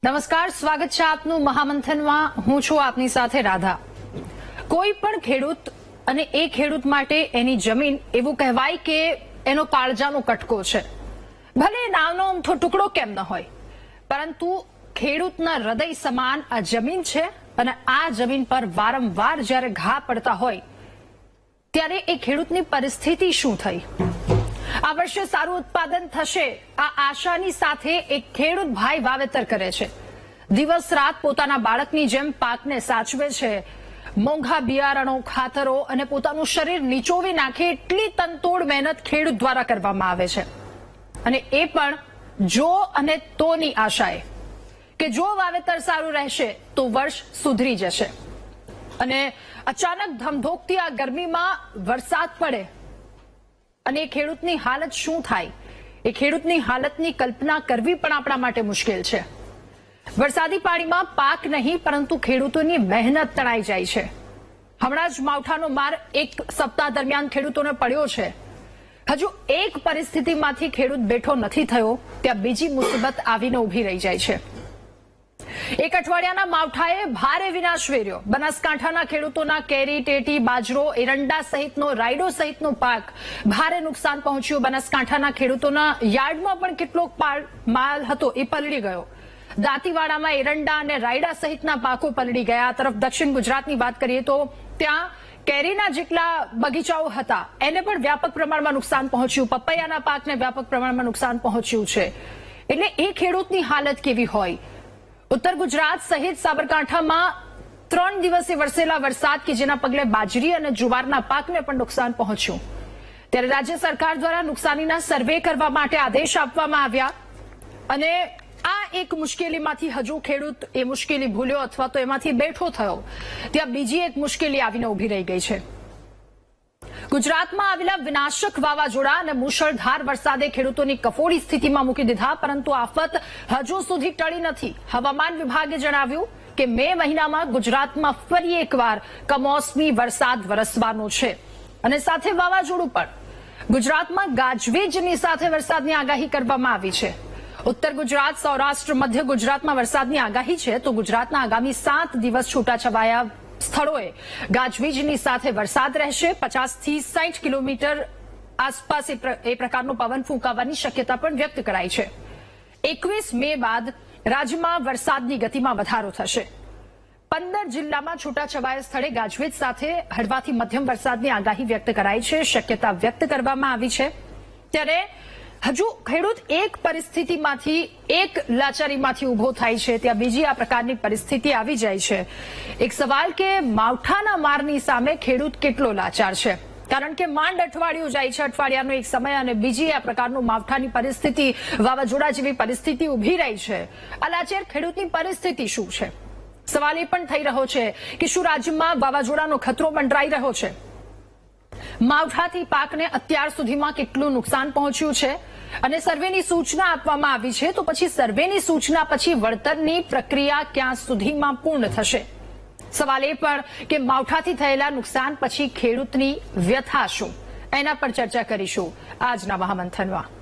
નમસ્કાર, સ્વાગત છે આપનું મહામંથનમાં. હું છું આપની સાથે રાધા. કોઈ પણ ખેડૂત અને એ ખેડૂત માટે એની જમીન એવું કહેવાય કે એનો કાળજાનો કટકો છે. ભલે નાનો અમથો ટુકડો કેમ ન હોય, પરંતુ ખેડૂતના હૃદય સમાન આ જમીન છે અને આ જમીન પર વારંવાર જ્યારે ઘા પડતા હોય ત્યારે એ ખેડૂતની પરિસ્થિતિ શું થઈ? આ વર્ષે સારું ઉત્પાદન થશે આ આશાની સાથે એક ખેડૂત ભાઈ વાવેતર કરે છે. દિવસ રાત પોતાના બાળકની જેમ પાકને સાચવે છે. મોંઘા બિયારણો, ખાતરો અને પોતાનું શરીર નીચોવી નાખે એટલી તનતોડ મહેનત ખેડૂત દ્વારા કરવામાં આવે છે. અને એ પણ જો અને તોની આશાએ કે જો વાવેતર સારું રહેશે તો વર્ષ સુધરી જશે. અને અચાનક ધમધોકતી આ ગરમીમાં વરસાદ પડે અને એ ખેડૂતની હાલત શું થાય? એ ખેડૂતની હાલતની કલ્પના કરવી પણ આપણા માટે મુશ્કેલ છે. વરસાદી પાણીમાં પાક નહીં પરંતુ ખેડૂતોની મહેનત તણાઈ જાય છે. હમણાં જ માવઠાનો માર એક સપ્તાહ દરમિયાન ખેડૂતોને પડ્યો છે. હજુ એક પરિસ્થિતિમાંથી ખેડૂત બેઠો નથી થયો ત્યાં બીજી મુસીબત આવીને ઉભી રહી જાય છે. એક અઠવાડિયાના માવઠાએ ભારે વિનાશ વેર્યો. બનાસકાંઠાના ખેડૂતોના કેરી, ટેટી, બાજરો, એરંડા સહિતનો, રાયડો સહિતનો પાક ભારે નુકસાન પહોંચ્યું. બનાસકાંઠાના ખેડૂતોના યાર્ડમાં પણ કેટલોક માલ હતો એ પલળી ગયો. દાંતીવાડામાં એરંડા અને રાયડા સહિતના પાકો પલળી ગયા. આ તરફ દક્ષિણ ગુજરાતની વાત કરીએ તો ત્યાં કેરીના જેટલા બગીચાઓ હતા એને પણ વ્યાપક પ્રમાણમાં નુકસાન પહોંચ્યું. પપૈયાના પાકને વ્યાપક પ્રમાણમાં નુકસાન પહોંચ્યું છે. એટલે એ ખેડૂતની હાલત કેવી હોય? ઉત્તર ગુજરાત સહિત સાબરકાંઠામાં 3 દિવસે વરસેલા વરસાદ કે જેના પગલે બાજરી અને જુવારના પાકને પણ નુકસાન પહોંચ્યું. ત્યારે રાજ્ય સરકાર દ્વારા નુકસાનીના સર્વે કરવા માટે આદેશ આપવામાં આવ્યા અને આ એક મુશ્કેલીમાંથી હજુ ખેડૂત એ મુશ્કેલી ભૂલ્યો અથવા તો એમાંથી બેઠો થયો ત્યાં બીજી એક મુશ્કેલી આવીને ઉભી રહી ગઈ છે. ગુજરાતમાં આવેલા વિનાશક વાવાઝોડા અને મુશળધાર વરસાદે ખેડૂતોની કફોડી સ્થિતિમાં મૂકી દીધા, પરંતુ આફત હજુ સુધી ટળી નથી. હવામાન વિભાગે જણાવ્યું કે મે મહિનામાં ગુજરાતમાં ફરી એકવાર કમોસમી વરસાદ વરસવાનો છે અને સાથે વાવાઝોડું પણ. ગુજરાતમાં ગાજવીજની સાથે વરસાદની આગાહી કરવામાં આવી છે. ઉત્તર ગુજરાત, સૌરાષ્ટ્ર, મધ્ય ગુજરાતમાં વરસાદની આગાહી છે તો ગુજરાતના આગામી 7 દિવસ છૂટાછવાયા સ્થળોએ ગાજવીજની સાથે વરસાદ રહેશે. 50 થી 60 કિલોમીટર આસપાસ એ પ્રકારનો પવન ફૂંકાવાની શક્યતા પણ વ્યક્ત કરાઈ છે. 21 મે બાદ રાજ્યમાં વરસાદની ગતિમાં વધારો થશે. 15 જિલ્લામાં છૂટાછવાયા સ્થળે ગાજવીજ સાથે હળવાથી મધ્યમ વરસાદની આગાહી વ્યક્ત કરાઈ છે, શક્યતા વ્યક્ત કરવામાં આવી છે. ત્યારે હજુ ખેડૂત એક પરિસ્થિતિમાંથી, એક લાચારીમાંથી ઉભો થાય છે ત્યાં બીજી આ પ્રકારની પરિસ્થિતિ આવી જાય છે. એક સવાલ કે માવઠાના મારની સામે ખેડૂત કેટલો લાચાર છે? કારણ કે માંડ અઠવાડિયું જાય છે, અઠવાડિયાનો એક સમય, અને બીજી આ પ્રકારનું માવઠાની પરિસ્થિતિ, વાવાઝોડા જેવી પરિસ્થિતિ ઉભી રહી છે. આ લાચાર ખેડૂતની પરિસ્થિતિ શું છે? સવાલ એ પણ થઈ રહ્યો છે કે શું રાજ્યમાં વાવાઝોડાનો ખતરો મંડરાઈ રહ્યો છે? માવઠાથી પાકને અત્યાર સુધીમાં કેટલું નુકસાન પહોંચ્યું છે અને સર્વેની સૂચના આપવામાં આવી છે તો પછી સર્વેની સૂચના પછી વળતરની પ્રક્રિયા ક્યાં સુધીમાં પૂર્ણ થશે? સવાલ એ પણ કે માવઠાથી થયેલા નુકસાન પછી ખેડૂતની વ્યથા શું? એના પર ચર્ચા કરીશું આજના મહામંથનમાં.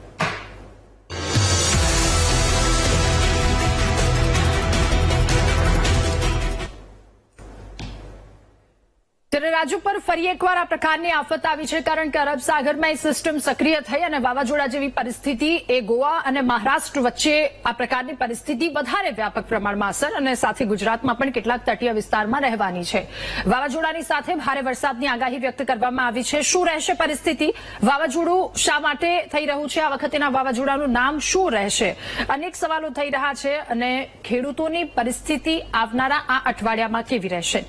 ત્યારે રાજ્ય પર ફરી એકવાર આ પ્રકારની આફત આવી છે કારણ કે અરબ સાગરમાં એક સિસ્ટમ સક્રિય થઈ અને વાવાઝોડા જેવી પરિસ્થિતિ એ ગોવા અને મહારાષ્ટ્ર વચ્ચે આ પ્રકારની પરિસ્થિતિ વધારે વ્યાપક પ્રમાણમાં અસર અને સાથે ગુજરાતમાં પણ કેટલાક તટીય વિસ્તારમાં રહેવાની છે. વાવાઝોડાની સાથે ભારે વરસાદની આગાહી વ્યક્ત કરવામાં આવી છે. શું રહેશે પરિસ્થિતિ? વાવાઝોડું શા માટે થઈ રહ્યું છે? આ વખતેના વાવાઝોડાનું નામ શું રહેશે? અનેક સવાલો થઈ રહ્યા છે અને ખેડૂતોની પરિસ્થિતિ આવનારા આ અઠવાડિયામાં કેવી રહેશે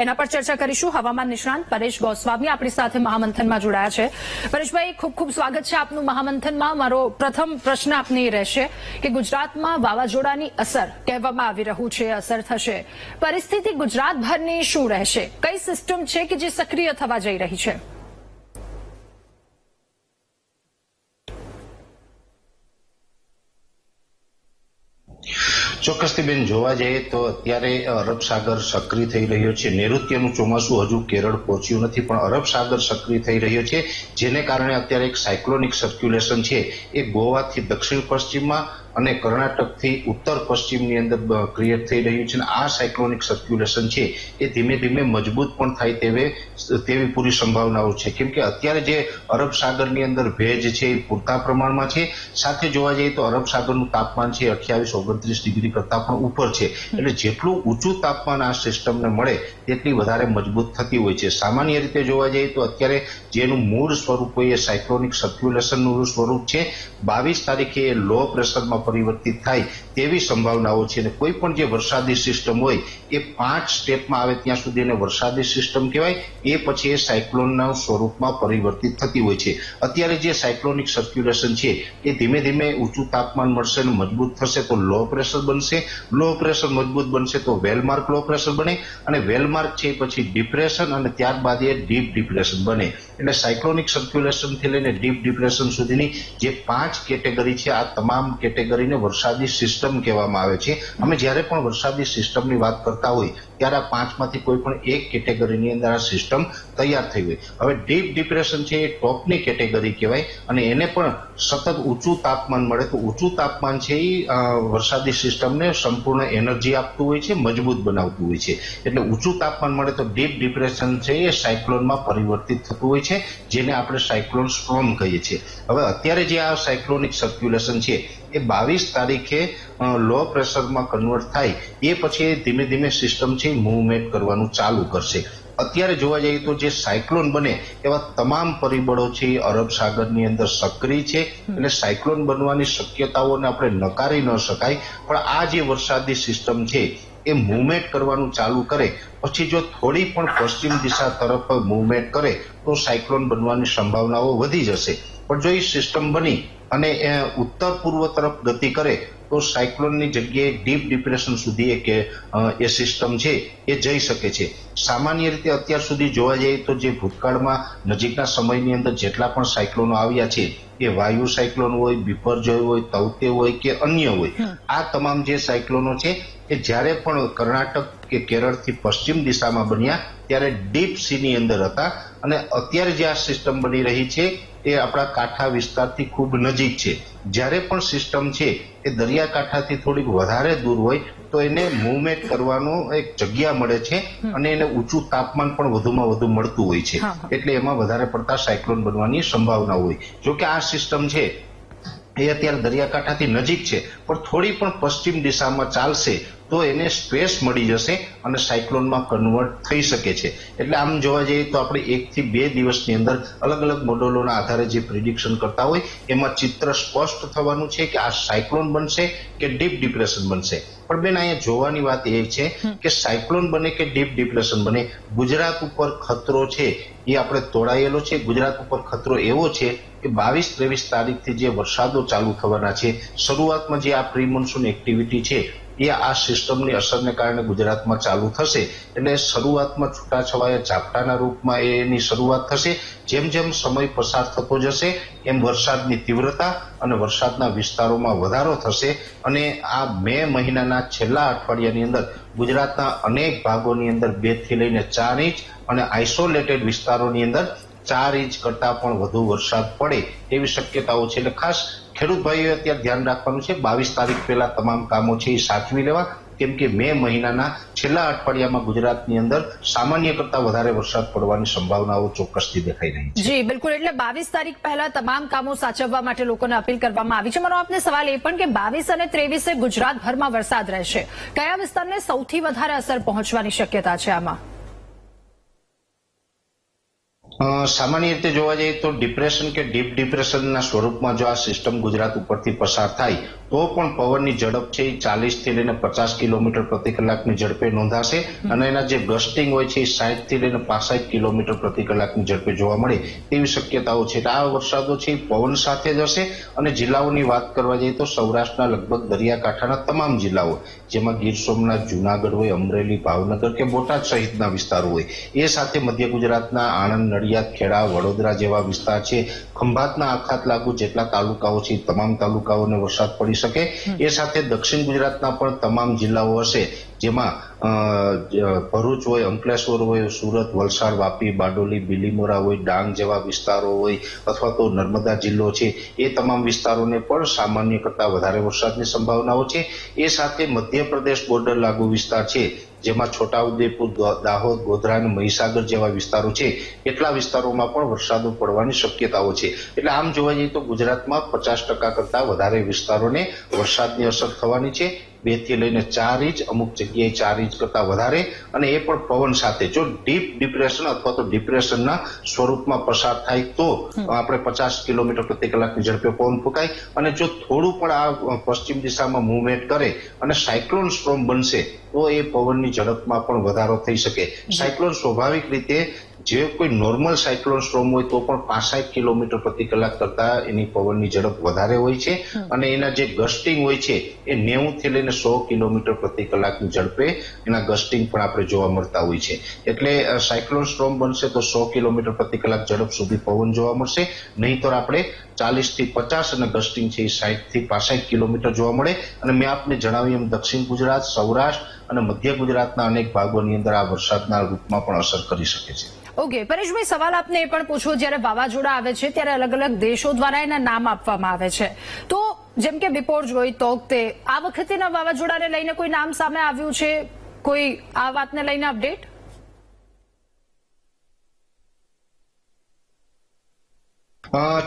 એના પર ચર્ચા કરીશું. હવામાન નિષ્ણાંત પરેશ ગોસ્વામી આપણી સાથે મહામંથનમાં જોડાયા છે. પરેશભાઈ, ખૂબ ખૂબ સ્વાગત છે આપનું મહામંથનમાં. મારો પ્રથમ પ્રશ્ન આપને એ રહેશે કે ગુજરાતમાં વાવાઝોડાની અસર કહેવામાં આવી રહ્યું છે, અસર થશે, પરિસ્થિતિ ગુજરાતભરની શું રહેશે? કઈ સિસ્ટમ છે કે જે સક્રિય થવા જઈ રહી છે? ચોક્કસથી બેન, જોવા જઈએ તો અત્યારે અરબ સાગર સક્રિય થઈ રહ્યો છે. નૈઋત્યનું ચોમાસું હજુ કેરળ પહોંચ્યું નથી, પણ અરબ સાગર સક્રિય થઈ રહ્યો છે, જેને કારણે અત્યારે એક સાયક્લોનિક સર્ક્યુલેશન છે એ ગોવાથી દક્ષિણ પશ્ચિમમાં અને કર્ણાટકથી ઉત્તર પશ્ચિમની અંદર ક્રિએટ થઈ રહ્યું છે. અને આ સાયક્લોનિક સર્ક્યુલેશન છે એ ધીમે ધીમે મજબૂત પણ થાય તેવી પૂરી સંભાવનાઓ છે, કેમ કે અત્યારે જે અરબ સાગરની અંદર ભેજ છે એ પૂરતા પ્રમાણમાં છે. સાથે જોવા જઈએ તો અરબ સાગરનું તાપમાન છે 28-29 ડિગ્રી કરતા પણ ઉપર છે, એટલે જેટલું ઊંચું તાપમાન આ સિસ્ટમને મળે તેટલી વધારે મજબૂત થતી હોય છે. સામાન્ય રીતે જોવા જઈએ તો અત્યારે જેનું મૂળ સ્વરૂપ હોય એ સાયક્લોનિક સર્ક્યુલેશનનું સ્વરૂપ છે. 22 તારીખે એ લો પ્રેશરમાં પરિવર્તિત થાય તેવી સંભાવનાઓ છે. અને કોઈ પણ જે વરસાદી સિસ્ટમ હોય એ 5 સ્ટેપમાં આવે ત્યાં સુધી એને વરસાદી સિસ્ટમ કહેવાય, એ પછી એ સાયક્લોનના સ્વરૂપમાં પરિવર્તિત થતી હોય છે. અત્યારે જે સાયક્લોનિક સર્ક્યુલેશન છે એ ધીમે ધીમે ઊંચું તાપમાન મળશે અને મજબૂત થશે તો લો પ્રેશર બનશે. લો પ્રેશર મજબૂત બનશે તો વેલમાર્ક લો પ્રેશર બને, અને વેલમાર્ક છે પછી ડિપ્રેશન, અને ત્યારબાદ એ ડીપ ડિપ્રેશન બને. એટલે સાયક્લોનિક સર્ક્યુલેશનથી લઈને ડીપ ડિપ્રેશન સુધીની જે 5 કેટેગરી છે, આ તમામ કેટેગરીને વરસાદી સિસ્ટમ કહેવામાં આવે છે. અમે જ્યારે પણ વરસાદી સિસ્ટમની વાત કરતા હોય ત્યારે આ 5માંથી કોઈ પણ એક કેટેગરીની અંદર આ સિસ્ટમ તૈયાર થઈ હોય. હવે ડીપ ડિપ્રેશન છે એ ટોપની કેટેગરી કહેવાય, અને એને પણ સતત ઊંચું તાપમાન મળે તો ઊંચું તાપમાન છે એ વરસાદી સિસ્ટમને સંપૂર્ણ એનર્જી આપતું હોય છે, મજબૂત બનાવતું હોય છે. એટલે ઊંચું તાપમાન મળે તો ડીપ ડિપ્રેશન છે એ સાયક્લોનમાં પરિવર્તિત થતું હોય છે, જેને આપણે સાયક્લોન સ્ટોર્મ કહીએ છીએ. હવે અત્યારે જે આ સાયક્લોનિક સર્ક્યુલેશન છે એ 22 તારીખે લો પ્રેશરમાં કન્વર્ટ થાય એ પછી ધીમે ધીમે સિસ્ટમ છે મૂવમેન્ટ કરવાનું ચાલુ કરશે. અત્યારે જોવા જઈએ તો જે સાયક્લોન બને એવા તમામ પરિબળો છે એ અરબ સાગરની અંદર સક્રિય છે, એટલે સાયક્લોન બનવાની શક્યતાઓને આપણે નકારી ન શકાય. પણ આ જે વરસાદી સિસ્ટમ છે એ મૂવમેન્ટ કરવાનું ચાલુ કરે પછી જો થોડી પણ પશ્ચિમ દિશા તરફ મૂવમેન્ટ કરે તો સાયક્લોન બનવાની સંભાવનાઓ વધી જશે. પણ જો એ સિસ્ટમ બની અને ઉત્તર પૂર્વ તરફ ગતિ કરે તો સાયક્લોનની જગ્યાએ ડીપ ડિપ્રેશન સુધી એ સિસ્ટમ છે એ જઈ શકે છે. સામાન્ય રીતે અત્યાર સુધી જોવા જઈએ તો જે ભૂતકાળમાં નજીકના સમયની અંદર જેટલા પણ સાયક્લોનો આવ્યા છે એ વાયુ સાયક્લોન હોય, બિપરજોય હોય, તૌતે હોય કે અન્ય હોય, આ તમામ જે સાયક્લોનો છે એ જ્યારે પણ કર્ણાટક કે કેરળથી પશ્ચિમ દિશામાં બન્યા ત્યારે ડીપ સીની અંદર હતા, અને અત્યારે જે આ સિસ્ટમ બની રહી છે એ આપણા કાંઠા વિસ્તારથી ખૂબ નજીક છે. જ્યારે પણ સિસ્ટમ છે એ દરિયાકાંઠાથી થોડીક વધારે દૂર હોય તો એને મૂવમેન્ટ કરવાનું એક જગ્યા મળે છે, અને એને ઊંચું તાપમાન પણ વધુમાં વધુ મળતું હોય છે, એટલે એમાં વધારે પડતા સાયક્લોન બનવાની સંભાવના હોય. જોકે આ સિસ્ટમ છે એ અત્યારે દરિયાકાંઠાથી નજીક છે, પણ થોડી પણ પશ્ચિમ દિશામાં ચાલશે તો એને સ્પેસ મળી જશે અને સાયક્લોનમાં કન્વર્ટ થઈ શકે છે. એટલે આમ જોવા જઈએ તો આપણે 1 થી 2 દિવસની અંદર અલગ અલગ મોડેલોના આધારે જે પ્રિડિક્શન કરતા હોય એમાં ચિત્ર સ્પષ્ટ થવાનું છે કે આ સાયક્લોન બનશે કે ડીપ ડિપ્રેશન બનશે. પણ બેન, અહીંયા જોવાની વાત એ છે કે સાયક્લોન બને કે ડીપ ડિપ્રેશન બને, ગુજરાત ઉપર ખતરો છે એ આપણે તોડાયેલો છે. ગુજરાત ઉપર ખતરો એવો છે કે 22-23 તારીખથી જે વરસાદો ચાલુ થવાના છે, શરૂઆતમાં જે આ પ્રી મોન્સૂન એક્ટિવિટી છે એ આ સિસ્ટમની અસરને કારણે ગુજરાતમાં ચાલુ થશે. એટલે શરૂઆતમાં છૂટાછવાયા ઝાપટાના રૂપમાં એની શરૂઆત થશે. જેમ જેમ સમય પસાર થતો જશે એમ વરસાદની તીવ્રતા અને વરસાદના વિસ્તારોમાં વધારો થશે, અને આ મે મહિનાના છેલ્લા અઠવાડિયાની અંદર ગુજરાતના અનેક ભાગોની અંદર 2 થી લઈને 4 ઇંચ અને આઇસોલેટેડ વિસ્તારોની અંદર 4 ઇંચ કરતા પણ વધુ વરસાદ પડે એવી શક્યતાઓ છે. એટલે ખાસ ખેડૂત ભાઈઓએ અત્યારે ધ્યાન રાખવાનું છે, 22 તારીખ પહેલા તમામ કામો છે એ સાચવી લેવા, કેમ કે મે મહિનાના છેલ્લા અઠવાડિયામાં ગુજરાતની અંદર સામાન્ય કરતા વધારે વરસાદ પડવાની સંભાવનાઓ ચોક્કસથી દેખાઈ રહી છે. જી બિલકુલ, એટલે 22 તારીખ પહેલા તમામ કામો સાચવવા માટે લોકોને અપીલ કરવામાં આવી છે. મારો આપને સવાલ એ પણ કે 22 અને 23 ગુજરાતભરમાં વરસાદ રહેશે, કયા વિસ્તારને સૌથી વધારે અસર પહોંચવાની શક્યતા છે આમાં? સામાન્ય રીતે જોવા જઈએ તો ડિપ્રેશન કે ડીપ ડિપ્રેશનના સ્વરૂપમાં જો આ સિસ્ટમ ગુજરાત ઉપરથી પસાર થાય તો પણ પવનની ઝડપ છે એ 40 થી લઈને 50 કિલોમીટર પ્રતિ કલાકની ઝડપે નોંધાશે, અને એના જે ગસ્ટિંગ હોય છે એ 60 થી લઈને 65 કિલોમીટર પ્રતિ કલાકની ઝડપે જોવા મળે તેવી શક્યતાઓ છે. આ વરસાદો છે એ પવન સાથે જ હશે, અને જિલ્લાઓની વાત કરવા જઈએ તો સૌરાષ્ટ્રના લગભગ દરિયાકાંઠાના તમામ જિલ્લાઓ, જેમાં ગીર સોમનાથ, જુનાગઢ હોય, અમરેલી, ભાવનગર કે બોટાદ સહિતના વિસ્તારો હોય, એ સાથે મધ્ય ગુજરાતના આણંદ, નડિયાદ, ખેડા, વડોદરા જેવા વિસ્તાર છે, ખંભાતના આખાત લાગુ જેટલા તાલુકાઓ છે તમામ તાલુકાઓને વરસાદ પડી શકે. એ સાથે દક્ષિણ ગુજરાતના પણ તમામ જિલ્લાઓ હશે, જેમાં ભરૂચ હોય, અંકલેશ્વર હોય, સુરત, વલસાડ, વાપી, બારડોલી, બીલીમોરા હોય, ડાંગ જેવા વિસ્તારો હોય, અથવા તો નર્મદા જિલ્લો છે, એ તમામ વિસ્તારોને પણ સામાન્ય કરતા વધારે વરસાદની સંભાવનાઓ છે. એ સાથે મધ્યપ્રદેશ બોર્ડર લાગુ વિસ્તાર છે, જેમાં છોટાઉદેપુર, દાહોદ, ગોધરા અને મહીસાગર જેવા વિસ્તારો છે, એટલા વિસ્તારોમાં પણ વરસાદો પડવાની શક્યતાઓ છે. એટલે આમ જોવા જઈએ તો ગુજરાતમાં 50% કરતા વધારે વિસ્તારોને વરસાદની અસર થવાની છે. 2 થી લઈને 4 ઇંચ, અમુક જગ્યાએ 4 ઇંચ કરતા વધારે, અને એ પણ પવન સાથે. જો ડીપ ડિપ્રેશન અથવા તો ડિપ્રેશનના સ્વરૂપમાં પસાર થાય તો આપણે 50 કિલોમીટર પ્રતિ કલાકની ઝડપે પવન ફૂંકાય, અને જો થોડું પણ આ પશ્ચિમ દિશામાં મૂવમેન્ટ કરે અને સાયક્લોન સ્ટ્રોમ બનશે તો એ પવનની ઝડપમાં પણ વધારો થઈ શકે. સાયક્લોન સ્વાભાવિક રીતે જે કોઈ નોર્મલ સાયક્લોન સ્ટ્રોમ હોય તો પણ 65 કિલોમીટર પ્રતિ કલાક કરતા એની પવનની ઝડપ વધારે હોય છે, અને એના જે ગસ્ટિંગ હોય છે એ 90 થી લઈને 100 કિલોમીટર પ્રતિ કલાકની ઝડપે એના ગસ્ટિંગ પણ આપણે જોવા મળતા હોય છે. એટલે સાયક્લોન સ્ટ્રોમ બનશે તો 100 કિલોમીટર પ્રતિ કલાક ઝડપ સુધી પવન જોવા મળશે, નહીંતર આપણે 40 થી 50 અને ગસ્ટિંગ છે એ 60 થી 65 કિલોમીટર જોવા મળે. અને મેં આપને જણાવ્યું એમ દક્ષિણ ગુજરાત, સૌરાષ્ટ્ર અને મધ્ય ગુજરાતના અનેક ભાગોની અંદર આ વરસાદના રૂપમાં પણ અસર કરી શકે છે. ઓકે પરેશભાઈ, સવાલ આપને એ પણ પૂછવો, જ્યારે વાવાઝોડા આવે છે ત્યારે અલગ અલગ દેશો દ્વારા એના નામ આપવામાં આવે છે, તો જેમ કે બિપોરજોય, તોકતે, આ વખતેના વાવાઝોડાને લઈને કોઈ નામ સામે આવ્યું છે? કોઈ આ વાતને લઈને અપડેટ?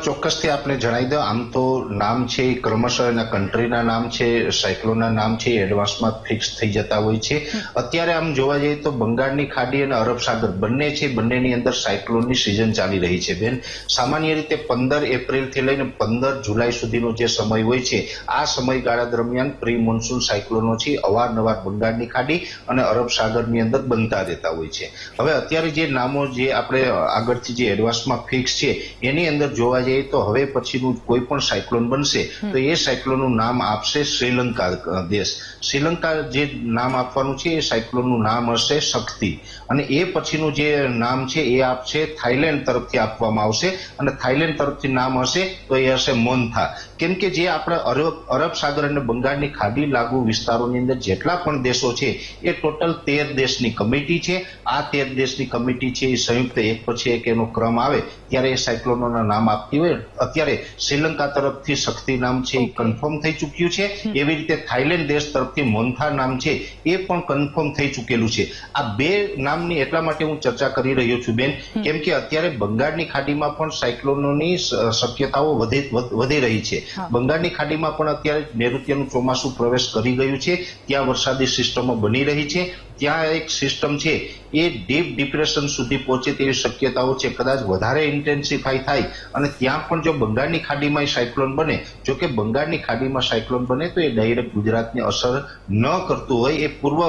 ચોક્કસથી આપને જણાવી દો. આમ તો નામ છે એ ક્રમશઃ એના કન્ટ્રીના નામ છે, સાયક્લોનના નામ છે એડવાન્સમાં ફિક્સ થઈ જતા હોય છે. અત્યારે આમ જોવા જઈએ તો બંગાળની ખાડી અને અરબ સાગર બંને છે, બંનેની અંદર સાયક્લોનની સિઝન ચાલી રહી છે. બેન, સામાન્ય રીતે 15 એપ્રિલથી લઈને 15 જુલાઈ સુધીનો જે સમય હોય છે, આ સમયગાળા દરમિયાન પ્રી મોન્સૂન સાયક્લોનો છે અવારનવાર બંગાળની ખાડી અને અરબ સાગરની અંદર બનતા રહેતા હોય છે. હવે અત્યારે જે નામો જે આપણે આગળથી જે એડવાન્સમાં ફિક્સ છે એની અંદર જોવા જઈએ તો હવે પછીનું કોઈ પણ સાયક્લોન બનશે તો એ સાયક્લોનનું નામ આપશે શ્રીલંકા દેશ. શ્રીલંકા જે નામ આપવાનું છે એ સાયક્લોનનું નામ હશે શક્તિ, અને એ પછીનું જે નામ છે એ આપશે થાઈલેન્ડ તરફથી આપવામાં આવશે, અને થાઈલેન્ડ તરફથી નામ હશે તો એ હશે મોન્થા. કેમ કે જે આપણા અરબ સાગર અને બંગાળની ખાડી લાગુ વિસ્તારોની અંદર જેટલા પણ દેશો છે એ ટોટલ 13 દેશની કમિટી છે. આ 13 દેશની કમિટી છે એ સંયુક્ત એક પછી એક એનો ક્રમ આવે ત્યારે એ સાયક્લોનોના નામ આપતી હોય. અત્યારે શ્રીલંકા તરફથી શક્તિ નામ છે એ કન્ફર્મ થઈ ચૂક્યું છે, એવી રીતે થાઈલેન્ડ દેશ તરફથી મોન્થા નામ છે એ પણ કન્ફર્મ થઈ ચૂકેલું છે. આ બે નામની એટલા માટે હું ચર્ચા કરી રહ્યો છું બેન, કેમ કે અત્યારે બંગાળની ખાડીમાં પણ સાયક્લોનોની શક્યતાઓ વધી રહી છે. બંગાળની ખાડીમાં પણ અત્યારે નૈઋત્યનું ચોમાસું પ્રવેશ કરી ગયું છે, ત્યાં વરસાદી સિસ્ટમો બની રહી છે. ત્યાં એક સિસ્ટમ છે એ ડીપ ડિપ્રેશન સુધી પહોંચે તેવી શક્યતાઓ છે, કદાચ વધારે ઇન્ટેન્સિફાઈ થાય, અને ત્યાં પણ જો બંગાળની ખાડીમાં સાયક્લોન બને, જો કે બંગાળની ખાડીમાં સાયક્લોન બને તો એ ડાયરેક્ટ ગુજરાતને અસર ન કરતું હોય, એ પૂર્વ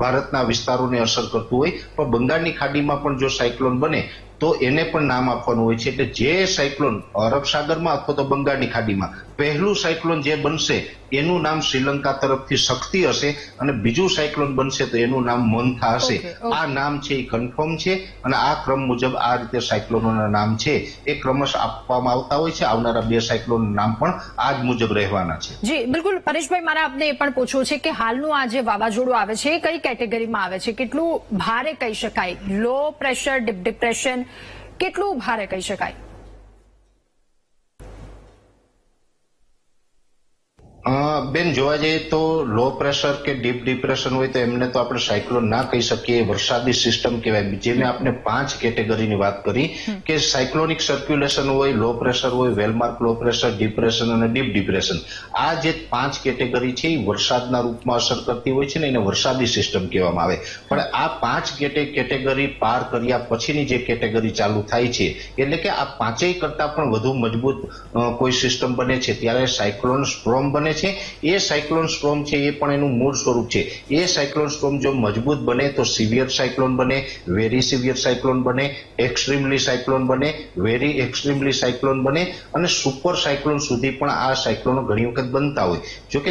ભારતના વિસ્તારોને અસર કરતું હોય, પણ બંગાળની ખાડીમાં પણ જો સાયક્લોન બને તો એને પણ નામ આપવાનું હોય છે. એટલે જે સાયક્લોન અરબ સાગરમાં અથવા તો બંગાળની ખાડીમાં પહેલું સાયક્લોન જે બનશે એનું નામ શ્રીલંકા તરફથી શક્તિ હશે, અને બીજું સાયક્લોન બનશે તો એનું નામ મોન્થા હશે. આ નામ છે એ કન્ફર્મ છે, અને આ ક્રમ મુજબ આ રીતે સાયક્લોનોના નામ છે એ ક્રમશઃ આપવામાં આવતા હોય છે. આવનારા 2 સાયક્લોનના નામ પણ આ જ મુજબ રહેવાના છે. જી બિલકુલ. પરેશભાઈ, મારે આપને એ પણ પૂછવું છે કે હાલનું આ જે વાવાઝોડું આવે છે એ કઈ કેટેગરીમાં આવે છે? કેટલું ભારે કહી શકાય? લો પ્રેશર, ડીપ ડિપ્રેશન, કેટલું ભારે કહી શકાય? બેન, જોવા જઈએ તો લો પ્રેશર કે ડીપ ડિપ્રેશન હોય તો એમને તો આપણે સાયક્લોન ના કહી શકીએ, વરસાદી સિસ્ટમ કહેવાય. જે મેં આપણે 5 કેટેગરીની વાત કરી કે સાયક્લોનિક સર્ક્યુલેશન હોય, લો પ્રેશર હોય, વેલમાર્ક લો પ્રેશર, ડિપ્રેશન અને ડીપ ડિપ્રેશન. આ જે 5 કેટેગરી છે એ વરસાદના રૂપમાં અસર કરતી હોય છે ને એને વરસાદી સિસ્ટમ કહેવામાં આવે. પણ આ 5 કેટેગરી પાર કર્યા પછીની જે કેટેગરી ચાલુ થાય છે, એટલે કે આ 5 કરતા પણ વધુ મજબૂત કોઈ સિસ્ટમ બને છે ત્યારે સાયક્લોન સ્ટ્રોમ બને છે, એ સાયક્લોન સ્ટ્રોમ છે એ પણ એનું મૂળ સ્વરૂપ છે. એ સાયક્લોન સ્ટ્રોમ જો મજબૂત બને તો સિવિયર સાયક્લોન બને, વેરી સિવિયર સાયક્લોન બને, એક્સ્ટ્રીમલી સાયક્લોન બને, વેરી એક્સ્ટ્રીમલી સાયક્લોન બને અને સુપર સાયક્લોન સુધી પણ આ સાયક્લોનો ઘણી વખત બનતા હોય. જોકે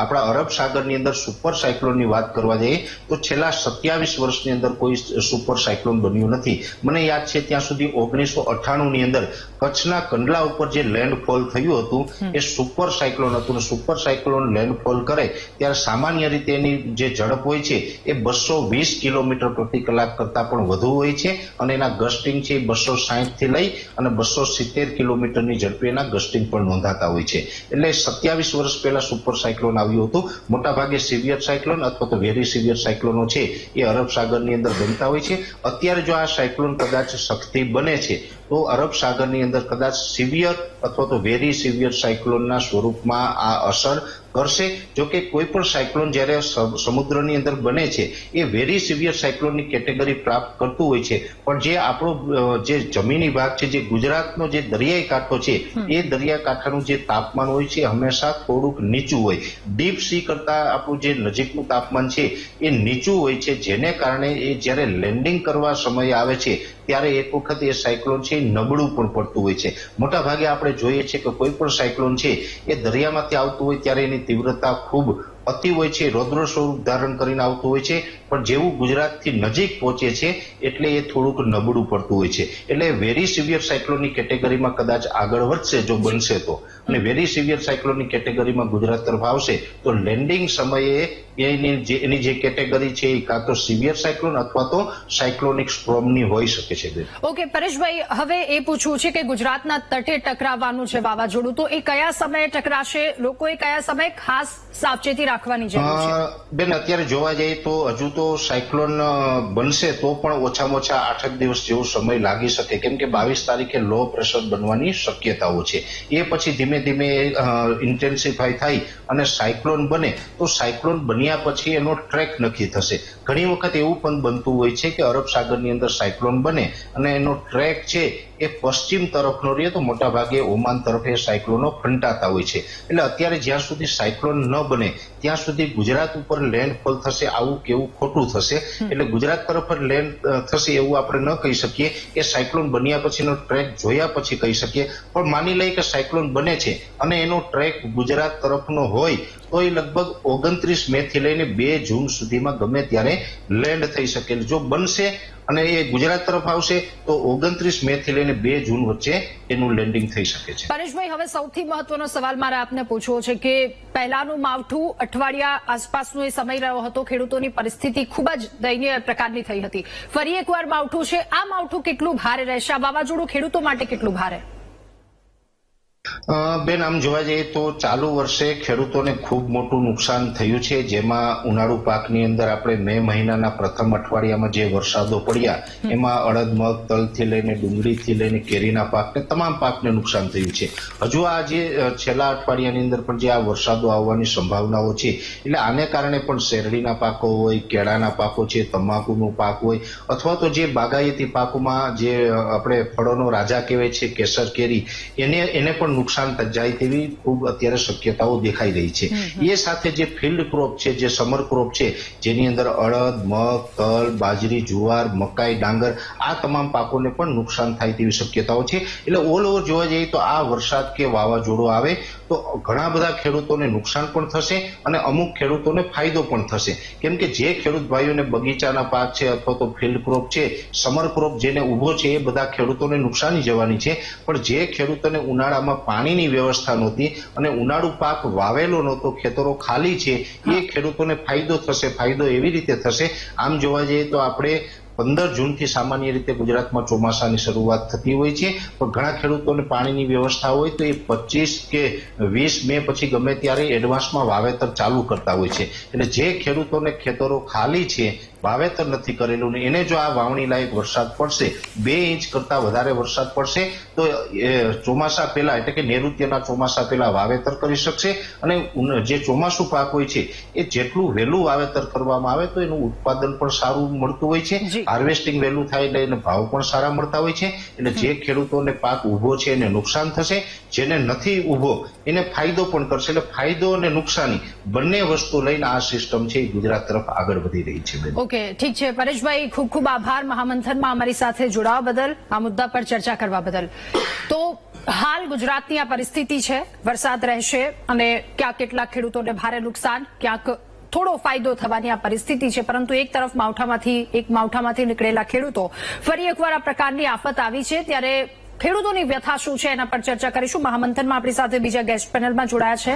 આપણા અરબ સાગરની અંદર સુપર સાયક્લોનની વાત કરવા જઈએ તો છેલ્લા 27 વર્ષની અંદર કોઈ સુપર સાયક્લોન બન્યું નથી. મને યાદ છે ત્યાં સુધી 1998 ની અંદર કચ્છના કંડલા ઉપર જે લેન્ડફોલ થયું હતું એ સુપર સાયક્લોન હતું. સુપર સાયક્લોન લેન્ડફોલ કરે ત્યારે સામાન્ય રીતે એની જે ઝડપ હોય છે એ 220 કિલોમીટર પ્રતિ કલાક કરતા પણ વધુ હોય છે અને એના ગસ્ટિંગ છે 260 થી લઈ અને 270 કિલોમીટરની ઝડપે એના ગસ્ટિંગ પણ નોંધાતા હોય છે. એટલે 27 વર્ષ પહેલા સુપર સાયક્લોન આવ્યું હતું. મોટાભાગે સિવિયર સાયક્લોન અથવા તો વેરી સિવિયર સાયક્લોનો છે એ અરબ સાગરની અંદર બનતા હોય છે. અત્યારે જો આ સાયક્લોન કદાચ શક્તિ બને છે તો અરબ સાગરની અંદર કદાચ સિવિયર અથવા તો વેરી સિવિયર સાયક્લોનના સ્વરૂપમાં આ અસર કરશે. જો કે કોઈ પણ સાયક્લોન જ્યારે સમુદ્રની અંદર બને છે એ વેરી સિવિયર સાયક્લોનની કેટેગરી પ્રાપ્ત કરતું હોય છે, પણ જે આપણો જે જમીની ભાગ છે, જે ગુજરાતનો જે દરિયાઈ કાંઠો છે એ દરિયા કાંઠાનું જે તાપમાન હોય છે હંમેશા થોડુંક નીચું હોય. ડીપ સી કરતા આપણું જે નજીકનું તાપમાન છે એ નીચું હોય છે, જેને કારણે એ જ્યારે લેન્ડિંગ કરવા સમય આવે છે ત્યારે એક વખત એ સાયક્લોન છે નબળું પણ પડતું હોય છે. મોટા ભાગે આપણે જોઈએ છીએ કે કોઈ પણ સાયક્લોન છે એ દરિયામાંથી આવતું હોય ત્યારે એની તીવ્રતા ખૂબ અતિ હોય છે, રૌદ્ર સ્વરૂપ ધારણ કરીને આવતું હોય છે, પણ જેવું ગુજરાતથી નજીક પહોંચે છે એટલે એ થોડુંક નબળું પડતું હોય છે. એટલે વેરી સિવિયર સાયક્લોનની કેટેગરીમાં કદાચ આગળ વધશે જો બનશે તો, અને વેરી સિવિયર સાયક્લોનની કેટેગરીમાં ગુજરાત તરફ આવશે તો લેન્ડિંગ સમયે એની જે કેટેગરી છે એ કાં તો સિવિયર સાયક્લોન અથવા તો સાયક્લોનિક સ્ટ્રોમની હોઈ શકે છે. ઓકે પરેશભાઈ, હવે એ પૂછવું છે કે ગુજરાતના તટે ટકરાવવાનું છે વાવાઝોડું, તો એ કયા સમયે ટકરાશે? લોકોએ કયા સમયે ખાસ સાવચેતી રાખવાની જરૂર છે? બેન, અત્યારે જોવા જઈએ તો હજુ તો સાયક્લોન બનશે તો પણ ઓછામાં ઓછા 8 દિવસ જેવો સમય લાગી શકે, કેમ કે 22 તારીખે લો પ્રેશર બનવાની શક્યતાઓ છે. એ પછી ધીમે ધીમે ઇન્ટેન્સિફાઈ થાય અને સાયક્લોન બને તો સાયક્લોન બન્યા પછી એનો ટ્રેક નક્કી થશે. ઘણી વખત એવું પણ બનતું હોય છે કે અરબ સાગરની અંદર સાયક્લોન બને અને એનો ટ્રેક છે એ પશ્ચિમ તરફનો રહે તો મોટા ભાગે ઓમાન તરફ એ સાયક્લોનો ફંટાતા હોય છે. એટલે અત્યારે જ્યાં સુધી સાયક્લોન ન બને ત્યાં સુધી ગુજરાત ઉપર લેન્ડફોલ થશે આવું કેવું ખોટું થશે. એટલે ગુજરાત તરફ જ લેન્ડ થશે એવું આપણે ન કહી શકીએ, કે સાયક્લોન બન્યા પછીનો ટ્રેક જોયા પછી કહી શકીએ. પણ માની લઈએ કે સાયક્લોન બને છે અને એનો ટ્રેક ગુજરાત તરફનો હોય તો એ લગભગ 29 મે થી લઈને 2 જૂન સુધીમાં ગમે ત્યારે લેન્ડ થઈ શકે. જો બનશે અને એ ગુજરાત તરફ આવશે તો 29 મે થી લઈને 2 જૂન વચ્ચે એનું લેન્ડિંગ થઈ શકે છે. પરેશભાઈ, હવે સૌથી મહત્વનો સવાલ મારે આપને પૂછવો છે કે પહેલાનું માવઠું અઠવાડિયા આસપાસનો એ સમય રહ્યો હતો, ખેડૂતોની પરિસ્થિતિ ખૂબ જ દયનીય પ્રકારની થઈ હતી. ફરી એકવાર માવઠું છે, આ માવઠું કેટલું ભારે રહેશે? આ વાવાઝોડું ખેડૂતો માટે કેટલું ભારે? બેન, આમ જોવા જઈએ તો ચાલુ વર્ષે ખેડૂતોને ખૂબ મોટું નુકસાન થયું છે, જેમાં ઉનાળુ પાકની અંદર આપણે મે મહિનાના પ્રથમ અઠવાડિયામાં જે વરસાદો પડ્યા એમાં અડદ, મગ, તલથી લઈને ડુંગળીથી લઈને કેરીના પાકને તમામ પાકને નુકસાન થયું છે. હજુ આ જે છેલ્લા અઠવાડિયાની અંદર પણ જે આ વરસાદો આવવાની સંભાવનાઓ છે એટલે આને કારણે પણ શેરડીના પાકો હોય, કેળાના પાકો છે, તમાકુનો પાક હોય અથવા તો જે બાગાયતી પાકોમાં જે આપણે ફળોનો રાજા કહેવાય છે કેસર કેરી, એને પણ નુકસાન જાય તેવી ખૂબ અત્યારે શક્યતાઓ દેખાઈ રહી છે. એ સાથે જે ફિલ્ડ ક્રોપ છે, જે સમર ક્રોપ છે, જેની અંદર અડદ, મગ, તલ, બાજરી, જુવાર, મકાઈ, ડાંગર આ તમામ પાકોને પણ નુકસાન થાય તેવી શક્યતાઓ છે. એટલે ઓલ ઓવર જોવા જઈએ તો આ વરસાદ કે વાવાઝોડું આવે તો ઘણા બધા ખેડૂતોને નુકસાન પણ થશે અને અમુક ખેડૂતોને ફાયદો પણ થશે, કેમ કે જે ખેડૂત ભાઈઓને બગીચાના પાક છે અથવા તો ફિલ્ડ ક્રોપ છે, સમર ક્રોપ જેને ઉભો છે એ બધા ખેડૂતોને નુકસાની જવાની છે. પણ જે ખેડૂતોને ઉનાળામાં પાણીની વ્યવસ્થા નહોતી અને ઉનાળુ પાક વાવેલો નહોતો, ખેતરો ખાલી છે, એ ખેડૂતોને ફાયદો થશે. ફાયદો એવી રીતે થશે, આમ જોવા જઈએ તો આપણે 15 જૂનથી સામાન્ય રીતે ગુજરાતમાં ચોમાસાની શરૂઆત થતી હોય છે, પણ ઘણા ખેડૂતોને પાણીની વ્યવસ્થા હોય તો એ 25 કે 20 મે પછી ગમે ત્યારે એડવાન્સમાં વાવેતર ચાલુ કરતા હોય છે. એટલે જે ખેડૂતોને ખેતરો ખાલી છે વાવેતર નથી કરેલું ને એને જો આ વાવણી લાયક વરસાદ પડશે, 2 ઇંચ કરતા વધારે વરસાદ પડશે તો ચોમાસા પહેલા એટલે કે નૈઋત્યના ચોમાસા પહેલા વાવેતર કરી શકશે અને જે ચોમાસું પાક હોય છે એ જેટલું વહેલું વાવેતર કરવામાં આવે તો એનું ઉત્પાદન પણ સારું મળતું હોય છે, હાર્વેસ્ટિંગ વહેલું થાય એટલે એને ભાવ પણ સારા મળતા હોય છે. એટલે જે ખેડૂતોને પાક ઉભો છે એને નુકસાન થશે, જેને નથી ઉભો એને ફાયદો પણ કરશે. એટલે ફાયદો અને નુકસાની બંને વસ્તુ લઈને આ સિસ્ટમ છે એ ગુજરાત તરફ આગળ વધી રહી છે. ઓકે, ઠીક છે પરેશભાઈ, ખૂબ ખૂબ આભાર મહામંથનમાં અમારી સાથે જોડાવા બદલ, આ મુદ્દા પર ચર્ચા કરવા બદલ. તો હાલ ગુજરાતની આ પરિસ્થિતિ છે, વરસાદ રહેશે અને ક્યાંક કેટલાક ખેડૂતોને ભારે નુકસાન, ક્યાંક થોડો ફાયદો થવાની આ પરિસ્થિતિ છે. પરંતુ એક તરફ માવઠામાંથી નીકળેલા ખેડૂતો ફરી એકવાર આ પ્રકારની આફત આવી છે, ત્યારે ખેડૂતોની વ્યથા શું છે એના પર ચર્ચા કરીશું. મહામંથનમાં આપણી સાથે બીજા ગેસ્ટ પેનલમાં જોડાયા છે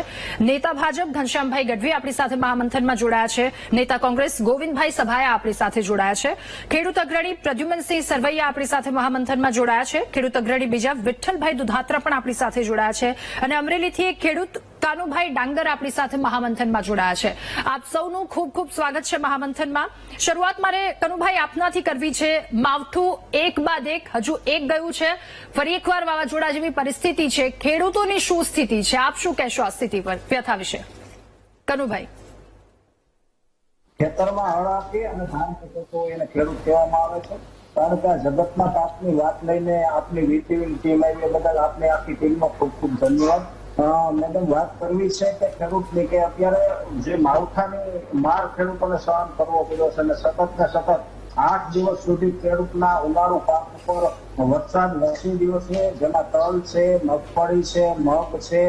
નેતા ભાજપ ઘનશ્યામભાઈ ગઢવી, આપણી સાથે મહામંથનમાં જોડાયા છે નેતા કોંગ્રેસ ગોવિંદભાઈ સભાયા, આપણી સાથે જોડાયા છે ખેડૂત અગ્રણી પ્રદ્યુમનસિંહ સરવૈયા, આપણી સાથે મહામંથનમાં જોડાયા છે ખેડૂત અગ્રણી બીજા વિઠ્ઠલભાઈ દુધાત્રા પણ આપણી સાથે જોડાયા છે અને અમરેલીથી એક ખેડૂત કાનુભાઈ ડાંગર આપણી સાથે મહામંથનમાં જોડાયા છે. આપ સૌનું ખૂબ ખૂબ સ્વાગત છે મહામંથનમાં. શરૂઆત મારે કનુભાઈ આપનાથી કરવી છે. માવઠું એક બાદ એક, હજુ એક ગયું છે, ફરી એકવાર વાવાઝોડા જેવી પરિસ્થિતિ છે, ખેડૂતોની શું સ્થિતિ છે, આપ શું કહેશો આ સ્થિતિ પર, વ્યથા વિશે? કનુભાઈ. ખેતરમાં હળ આપી અને ધાન પકવતો એને ખેડૂત કહેવામાં આવે છે, કારણ કે આ જગતના તાપની વાત લઈને આપની વીટીવી ટીમ આવી બદલ આપને આખી ટીમનો ખૂબ ખૂબ ધન્યવાદ. મેડમ, વાત કરવી છે કે ખેડૂતની કે અત્યારે જે માવઠાની માર ખેડૂતોને સહન કરવો પડ્યો છે અને સતત ને સતત 8 દિવસ સુધી ખેડૂતના ઉનાળુ પાક ઉપર વરસાદ વરસી રહ્યો છે, જેમાં તલ છે, મગફળી છે, મગ છે,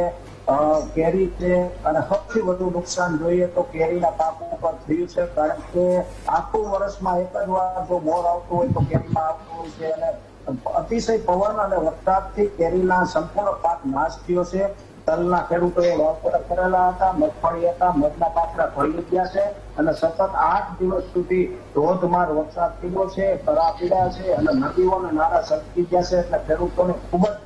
કેરી છે અને સૌથી વધુ નુકસાન જોઈએ તો કેરીના પાક ઉપર થયું છે, કારણ કે આખું વર્ષમાં એક જ વાર જો મોર આવતું હોય તો કેરીમાં આવતું હોય છે અને અતિશય પવન અને વરસાદથી કેરીના સંપૂર્ણ પાક નાશ થયો છે. તલના ખેડૂતોએ વાવેતર કરેલા હતા, મગફળી હતા, મગના પાકડા ભળી ગયા છે અને સતત 8 દિવસ સુધી ધોધમાર વરસાદ પડ્યો છે, તરા પીડ્યા છે અને નદીઓ અને નાળા છલકી ગયા છે. એટલે ખેડૂતોને ખૂબ જ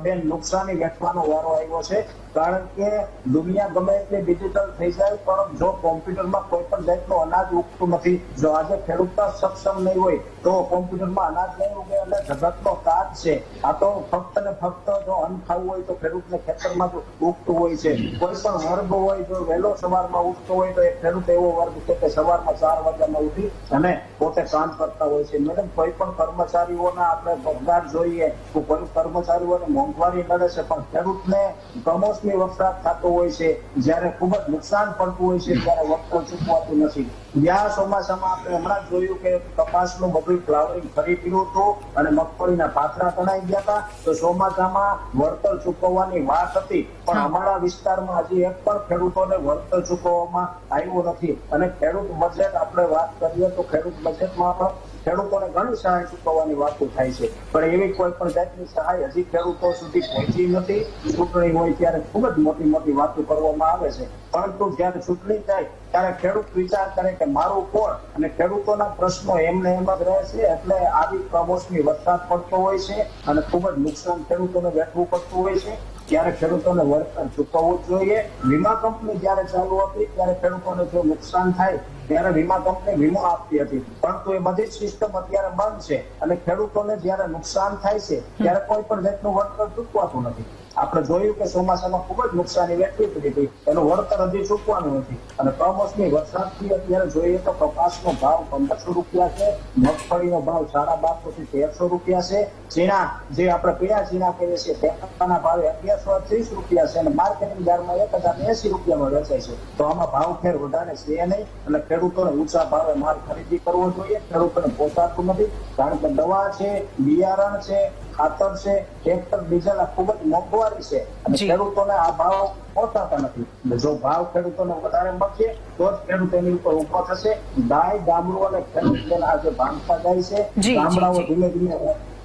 બેન નુકસાની વેઠવાનો વારો આવ્યો છે, કારણ કે દુનિયા ગમે એટલી ડિજિટલ થઈ જાય પણ જો કોમ્પ્યુટરમાં કોઈ પણ જાતનું અનાજ ઉગતું નથી, જો આજે ખેડૂત સક્ષમ નહીં હોય તો કોમ્પ્યુટરમાં અનાજ નહીં ઉગે. અને જગતનો તાજ છે આ તો ફક્ત ને ફક્ત જો અન્ન ખાવું હોય તો ખેડૂતને ખેતરમાં ઉગતું હોય છે. કોઈ પણ વર્ગ હોય જો વહેલો સવારમાં ઉઠતો હોય તો એ ખેડૂત એવો વર્ગ છે કે સવારમાં 4 વાગ્યામાં ઉઠી અને પોતે કામ કરતા હોય છે. મેડમ, કોઈ પણ કર્મચારીઓના આપણે પગાર જોઈએ તો કોઈ કર્મચારીઓને મોંઘવારી નડે છે, પણ ખેડૂતને કમોસમી વરસાદ થતો હોય છે, જયારે ખૂબ જ નુકસાન પડતું હોય છે ત્યારે વળતર ચૂકવાતું નથી. ગયા ચોમાસામાં આપણે હમણાં જોયું કે કપાસનું બધું ફ્લાવરિંગ ફરી પીડ્યું હતું અને મગફળીના પાથરા તણાઈ ગયા હતા, તો ચોમાસામાં વળતર ચૂકવવાની વાત હતી પણ અમારા વિસ્તારમાં હજી એક પણ ખેડૂતોને વળતર ચૂકવવામાં આવ્યું નથી. અને ખેડૂત બજેટ આપણે વાત કરીએ તો ખેડૂત બજેટમાં પણ ખેડૂતોને ઘણી સહાય ચૂકવવાની વાતો થાય છે, પણ એવી કોઈ પણ જાતની સહાય હજી ખેડૂતો સુધી પહોંચી નથી. ચૂંટણી હોય ત્યારે ખૂબ જ મોટી મોટી વાતો કરવામાં આવે છે, પરંતુ જયારે ચૂંટણી થાય ત્યારે ખેડૂત વિચાર કરે કે મારું કોણ, અને ખેડૂતોના પ્રશ્નો એમને એમ જ રહે છે. એટલે આવી કમોસમી વરસાદ પડતો હોય છે અને ખૂબ જ નુકસાન ખેડૂતોને વેઠવું પડતું હોય છે, ત્યારે ખેડૂતોને વળતર ચૂકવવું જોઈએ. વીમા કંપની જયારે ચાલુ હતી ત્યારે ખેડૂતોને જો નુકસાન થાય ત્યારે વીમા કંપની વીમો આપતી હતી, પરંતુ એ બધી જ સિસ્ટમ અત્યારે બંધ છે અને ખેડૂતોને જયારે નુકસાન થાય છે ત્યારે કોઈ પણ જાતનું વળતર ચૂકવાતું નથી. આપણે જોયું કે ચોમાસામાં ખૂબ જ નુકસાની વેઠવી પડી હતી, એનું વળતર હજી ચૂકવાનું નથી. અને કમોસમી વરસાદથી અત્યારે જોઈએ તો કપાસનો ભાવ 1500 રૂપિયા છે, મગફળીનો ભાવ 1250 થી 1300 રૂપિયા છે, ચીણા જે આપણે પીળા ચીણા કહીએ છીએ તેના ભાવે 1130 રૂપિયા છે અને માર્કેટિંગ યાર્ડમાં 1080 રૂપિયામાં વેચાય છે. તો આમાં ભાવ ફેર વધારે છે નહીં અને ખેડૂતોને ઊંચા ભાવે માલ ખરીદી કરવો જોઈએ. ખેડૂતોને પોસાતું નથી, કારણ કે દવા છે, બિયારણ છે, ખાતર છે, ટ્રેક્ટર, ડીઝલ આ ખૂબ જ મોંઘવારી છે અને ખેડૂતોને આ ભાવ પોસાતા નથી. જો ભાવ ખેડૂતોને વધારે મળશે તો જ ખેડૂત એની ઉપર ઉભો થશે. ગાય ગામડું અને ખેડૂત આજે ભાંગતા જાય છે, ગામડાઓ ધીમે ધીમે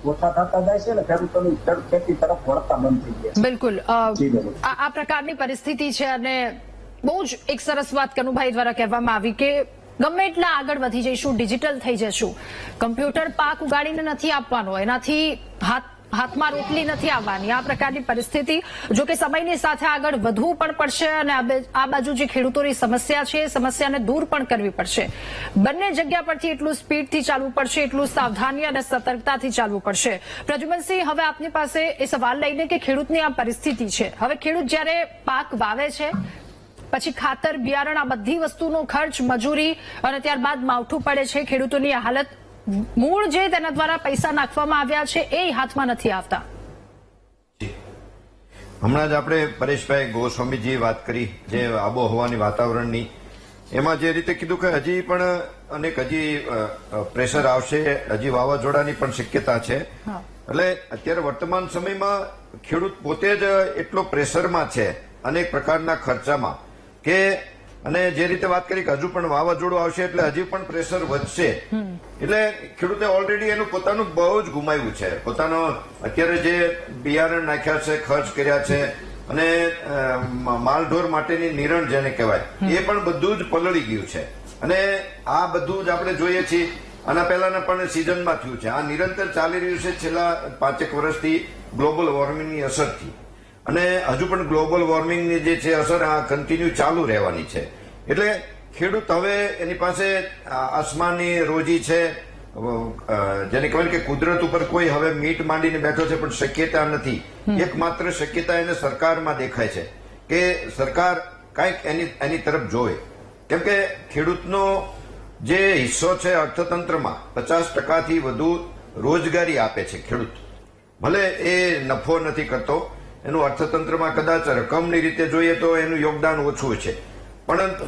ઓછા થતા જાય છે અને ખેડૂતોની ખેતી તરફ વળતા બંધ થઈ ગયા. બિલકુલ આ પ્રકારની પરિસ્થિતિ છે અને બહુ જ એક સરસ વાત કનુભાઈ દ્વારા કહેવામાં આવી કે ગમે એટલા આગળ વધી જઈશું, ડિજિટલ થઈ જશું, કમ્પ્યુટર પાક ઉગાડીને નથી આપવાનો, એનાથી હાથમાં રોટલી નથી આવવાની, આ પ્રકારની પરિસ્થિતિ જો કે સમયની સાથે આગળ વધવું પણ પડશે અને આ બાજુ જે ખેડૂતોની સમસ્યા છે એ સમસ્યાને દૂર પણ કરવી પડશે. બંને જગ્યા પરથી એટલું સ્પીડથી ચાલવું પડશે, એટલું સાવધાની અને સતર્કતાથી ચાલવું પડશે. પ્રદ્યુમનસિંહ, હવે આપની પાસે એ સવાલ લઈને કે ખેડૂતની આ પરિસ્થિતિ છે, હવે ખેડૂત જ્યારે પાક વાવે છે પછી ખાતર, બિયારણ, આ બધી વસ્તુનો ખર્ચ, મજૂરી અને ત્યારબાદ માવઠું પડે છે, ખેડૂતોની આ હાલત, મૂળ જે તેના દ્વારા પૈસા નાખવામાં આવ્યા છે એ હાથમાં નથી આવતા. હમણાં જ આપણે પરેશભાઈ ગોસ્વામીજીએ વાત કરી જે આબોહવાની, વાતાવરણની, એમાં જે રીતે કીધું કે હજી પણ હજી પ્રેશર આવશે, હજી વાવાઝોડાની પણ શક્યતા છે. એટલે અત્યારે વર્તમાન સમયમાં ખેડૂત પોતે જ એટલો પ્રેશરમાં છે અનેક પ્રકારના ખર્ચામાં કે, અને જે રીતે વાત કરી કે હજુ પણ વાવાઝોડું આવશે એટલે હજી પણ પ્રેશર વધશે. એટલે ખેડૂતે ઓલરેડી એનું પોતાનું બહુ જ ગુમાવ્યું છે. પોતાનો અત્યારે જે બિયારણ નાખ્યા છે, ખર્ચ કર્યા છે, અને માલઢોર માટેની નિરણ જેને કહેવાય એ પણ બધું જ પલળી ગયું છે. અને આ બધું જ આપણે જોઈએ છીએ, આના પહેલાના પણ સિઝનમાં થયું છે. આ નિરંતર ચાલી રહ્યું છે છેલ્લા 5 વર્ષથી ગ્લોબલ વોર્મિંગની અસરથી. અને હજુ પણ ગ્લોબલ વોર્મિંગની જે છે અસર આ કન્ટિન્યુ ચાલુ રહેવાની છે. એટલે ખેડૂત હવે એની પાસે આસમાની રોજી છે, જેને કહેવાય કે કુદરત ઉપર કોઈ હવે મીટ માંડીને બેઠો છે, પણ શક્યતા નથી. એકમાત્ર શક્યતા એને સરકારમાં દેખાય છે કે સરકાર કાંઈક એની તરફ જોવે. કેમ કે ખેડૂતનો જે હિસ્સો છે અર્થતંત્રમાં 50%થી વધુ રોજગારી આપે છે ખેડૂત. ભલે એ નફો નથી કરતો, એનું અર્થતંત્રમાં કદાચ રકમની રીતે જોઈએ તો એનું યોગદાન ઓછું છે,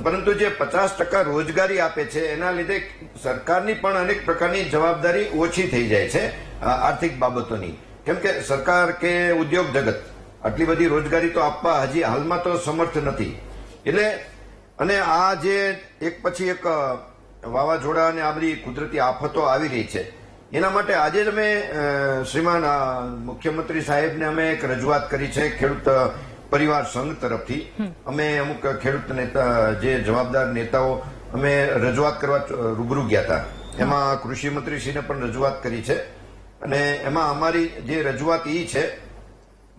પરંતુ જે 50% રોજગારી આપે છે એના લીધે સરકારની પણ અનેક પ્રકારની જવાબદારી ઓછી થઈ જાય છે આર્થિક બાબતોની. કેમ કે સરકાર કે ઉદ્યોગ જગત આટલી બધી રોજગારી તો આપવા હજી હાલમાં તો સમર્થ નથી. એટલે અને આ જે એક પછી એક વાવાઝોડા અને આ બધી કુદરતી આફતો આવી રહી છે, એના માટે આજે જ અમે શ્રીમાન મુખ્યમંત્રી સાહેબને અમે એક રજૂઆત કરી છે ખેડૂત પરિવાર સંઘ તરફથી. અમે અમુક ખેડૂત નેતા, જે જવાબદાર નેતાઓ, અમે રજૂઆત કરવા રૂબરૂ ગયા હતા. એમાં કૃષિ મંત્રીશ્રીને પણ રજૂઆત કરી છે. અને એમાં અમારી જે રજૂઆત એ છે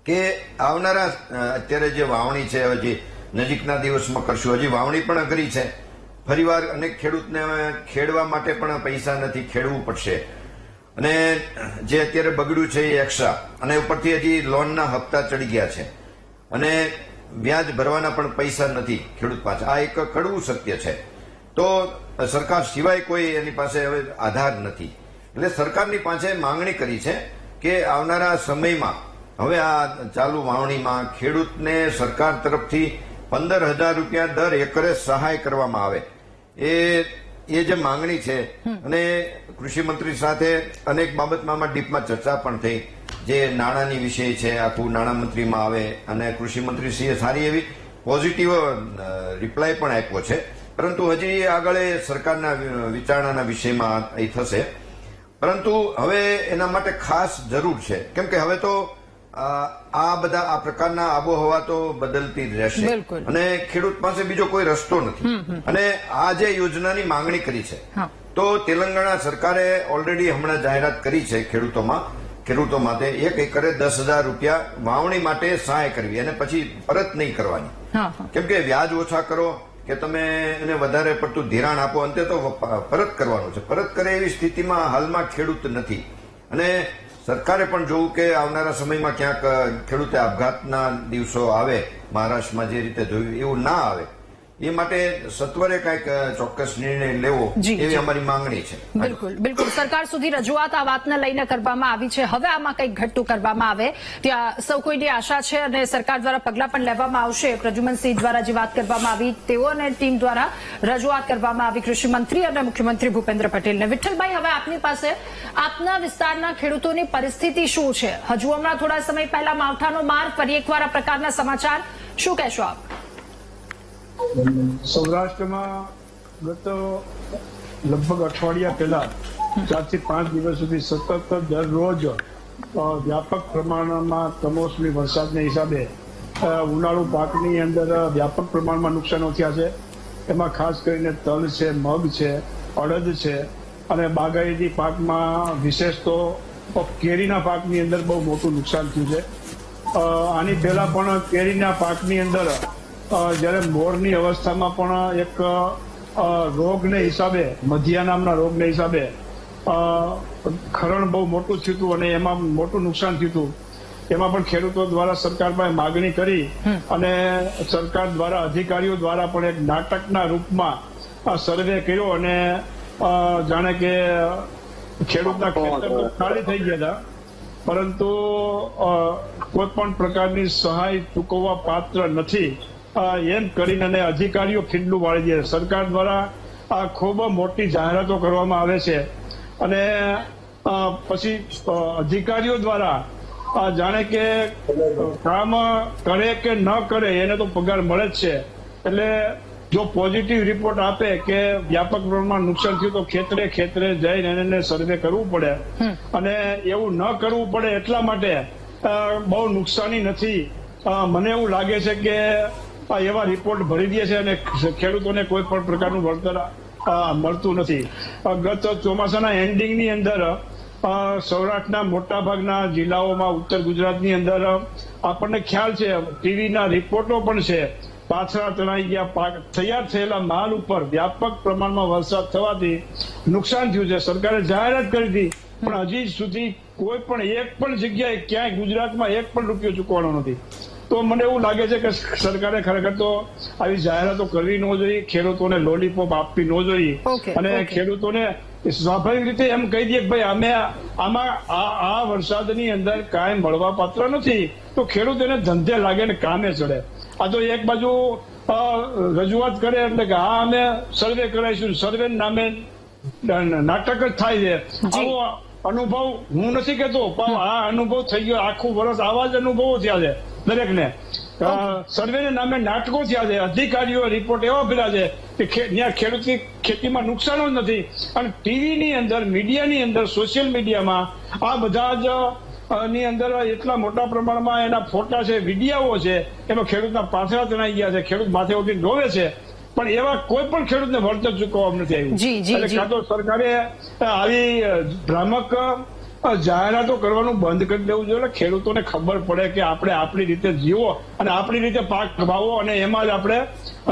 કે આવનારા અત્યારે જે વાવણી છે, હવે જે નજીકના દિવસમાં કરશું, હજી વાવણી પણ અઘરી છે. ફરીવાર અનેક ખેડૂતને ખેડવા માટે પણ પૈસા નથી, ખેડવું પડશે. અને જે અત્યારે બગડ્યું છે એ એક્સ્ટ્રા, અને ઉપરથી હજી લોનના હપ્તા ચડી ગયા છે, અને વ્યાજ ભરવાના પણ પૈસા નથી ખેડૂત પાસે. આ એક કડવું સત્ય છે. તો સરકાર સિવાય કોઈ એની પાસે હવે આધાર નથી. એટલે સરકારની પાસે માંગણી કરી છે કે આવનારા સમયમાં હવે આ ચાલુ વાવણીમાં ખેડૂતને સરકાર તરફથી 15,000 રૂપિયા દર એકરે સહાય કરવામાં આવે. એ જે માંગણી છે, અને કૃષિ મંત્રી સાથે અનેક બાબતમાં ડીપમાં ચર્ચા પણ થઈ. જે નાણાંની વિષય છે, આખું નાણામંત્રીમાં આવે, અને કૃષિ મંત્રીશ્રીએ સારી એવી પોઝિટિવ રિપ્લાય પણ આપ્યો છે. પરંતુ હજી આગળ સરકારના વિચારણાના વિષયમાં એ થશે. પરંતુ હવે એના માટે ખાસ જરૂર છે, કેમ કે હવે તો આ બધા આ પ્રકારના આબોહવા તો બદલતી જ રહેશે, અને ખેડૂત પાસે બીજો કોઈ રસ્તો નથી. અને આ જે યોજનાની માંગણી કરી છે, તો તેલંગાણા સરકારે ઓલરેડી હમણાં જાહેરાત કરી છે ખેડૂતો માટે 1 એકરે 10,000 રૂપિયા વાવણી માટે સહાય કરવી, અને પછી પરત નહીં કરવાની. કેમ કે વ્યાજ ઓછા કરો કે તમે એને વધારે પડતું ધિરાણ આપો, અંતે તો પરત કરવાનું છે. પરત કરે એવી સ્થિતિમાં હાલમાં ખેડૂત નથી. અને સરકારે પણ જોવું કે આવનારા સમયમાં ક્યાંક ખેડૂતે આપઘાતના દિવસો આવે, મહારાષ્ટ્રમાં જે રીતે જોયું એવું ના આવે, એ માટે સત્વરે કઈક ચોક્કસ નિર્ણય લેવો એવી અમારી માંગણી છે. બિલકુલ સરકાર સુધી રજૂઆત આ વાતને લઈને કરવામાં આવી છે. હવે આમાં કંઈક ઘટતું કરવામાં આવે ત્યાં સૌ કોઈની આશા છે, અને સરકાર દ્વારા પગલાં પણ લેવામાં આવશે. પ્રદ્યુમનસિંહ દ્વારા જે વાત કરવામાં આવી, તેઓ અને ટીમ દ્વારા રજૂઆત કરવામાં આવી કૃષિ મંત્રી અને મુખ્યમંત્રી ભૂપેન્દ્ર પટેલને. વિઠ્ઠલભાઈ, હવે આપની પાસે આપના વિસ્તારના ખેડૂતોની પરિસ્થિતિ શું છે? હજુ હમણાં થોડા સમય પહેલા માવઠાનો માર, ફરી એકવાર આ પ્રકારના સમાચાર, શું કહેશો આપ? સૌરાષ્ટ્રમાં ગત લગભગ અઠવાડિયા પહેલા 4 થી 5 દિવસ સુધી સતત દરરોજ વ્યાપક પ્રમાણમાં કમોસમી વરસાદને હિસાબે ઉનાળુ પાકની અંદર વ્યાપક પ્રમાણમાં નુકસાનો થયા છે. એમાં ખાસ કરીને તલ છે, મગ છે, અડદ છે, અને બાગાયતી પાકમાં વિશેષ તો કેરીના પાકની અંદર બહુ મોટું નુકસાન થયું છે. આની પહેલા પણ કેરીના પાકની અંદર જ્યારે મોરની અવસ્થામાં પણ એક રોગને હિસાબે, મધ્યા નામના રોગને હિસાબે ખરણ બહુ મોટું થયું હતું અને એમાં મોટું નુકસાન થયું હતું. એમાં પણ ખેડૂતો દ્વારા સરકાર પાસે માગણી કરી અને સરકાર દ્વારા અધિકારીઓ દ્વારા પણ એક નાટકના રૂપમાં સર્વે કર્યો અને જાણે કે ખેડૂતના ખેતર ખાલી થઈ ગયા હતા, પરંતુ કોઈ પણ પ્રકારની સહાય ચૂકવવા પાત્ર નથી એમ કરીને અને અધિકારીઓ ખીંડલું વાળી દે. સરકાર દ્વારા આ ખૂબ મોટી જાહેરાતો કરવામાં આવે છે અને પછી અધિકારીઓ દ્વારા જાણે કે કામ કરે કે ન કરે એને તો પગાર મળે જ છે. એટલે જો પોઝિટિવ રિપોર્ટ આપે કે વ્યાપક પ્રમાણમાં નુકસાન થયું તો ખેતરે ખેતરે જઈને એને સર્વે કરવું પડે અને એવું ન કરવું પડે એટલા માટે બહુ નુકસાની નથી. મને એવું લાગે છે કે એવા રિપોર્ટ ભરી દે છે અને ખેડૂતોને કોઈ પણ પ્રકારનું વળતર મળતું નથી. ગત ચોમાસાના એન્ડિંગની અંદર સૌરાષ્ટ્રના મોટા ભાગના જિલ્લાઓમાં, ઉત્તર ગુજરાતની અંદર આપણને ખ્યાલ છે, ટીવીના રિપોર્ટો પણ છે, પાછળ તણાઈ ગયા તૈયાર થયેલા માલ ઉપર વ્યાપક પ્રમાણમાં વરસાદ થવાથી નુકસાન થયું છે. સરકારે જાહેરાત કરી હતી પણ હજી સુધી કોઈ પણ એક પણ જગ્યાએ ક્યાંય ગુજરાતમાં એક પણ રૂપિયો ચૂકવાનો નથી. તો મને એવું લાગે છે કે સરકારે ખરેખર તો આવી જાહેરાતો કરવી ન જોઈએ, ખેડૂતોને લોલીપોપ આપવી ન જોઈએ અને ખેડૂતોને સ્વાભાવિક રીતે એમ કહી દઈએ કે ભાઈ અમે આમાં આ વરસાદની અંદર કાંઈ મળવા પાત્ર નથી, તો ખેડૂત એને ધંધે લાગે ને કામે ચડે. આ તો એક બાજુ રજૂઆત કરે એટલે કે હા અમે સર્વે કરાવીશું, સર્વે નામે નાટક જ થાય છે. આવો અનુભવ હું નથી કેતો, પણ આ અનુભવ થઈ ગયો. આખું વર્ષ આવા જ અનુભવો થયા છે દરેકને. સર્વેના નામે નાટકો થયા છે. અધિકારીઓ રિપોર્ટ એવા ભર્યા છે કે ત્યાં ખેડૂતની ખેતીમાં નુકસાન જ નથી અને ટીવીની અંદર, મીડિયાની અંદર, સોશિયલ મીડિયામાં આ બધા જ ની અંદર એટલા મોટા પ્રમાણમાં એના ફોટા છે, વિડીયાઓ છે, એમાં ખેડૂતના પાછળ તણાઈ ગયા છે, ખેડૂત માથે ઉઠીને રોવે છે, પણ એવા કોઈ પણ ખેડૂતને વળતર ચૂકવવામાં નથી આવ્યું. એટલે કાં તો સરકારે આવી ભ્રામક જાહેરાતો કરવાનું બંધ કરી દેવું જોઈએ. ખેડૂતોને ખબર પડે કે આપણે આપણી રીતે જીવો અને આપણી રીતે પાક વાવો અને એમાં જ આપણે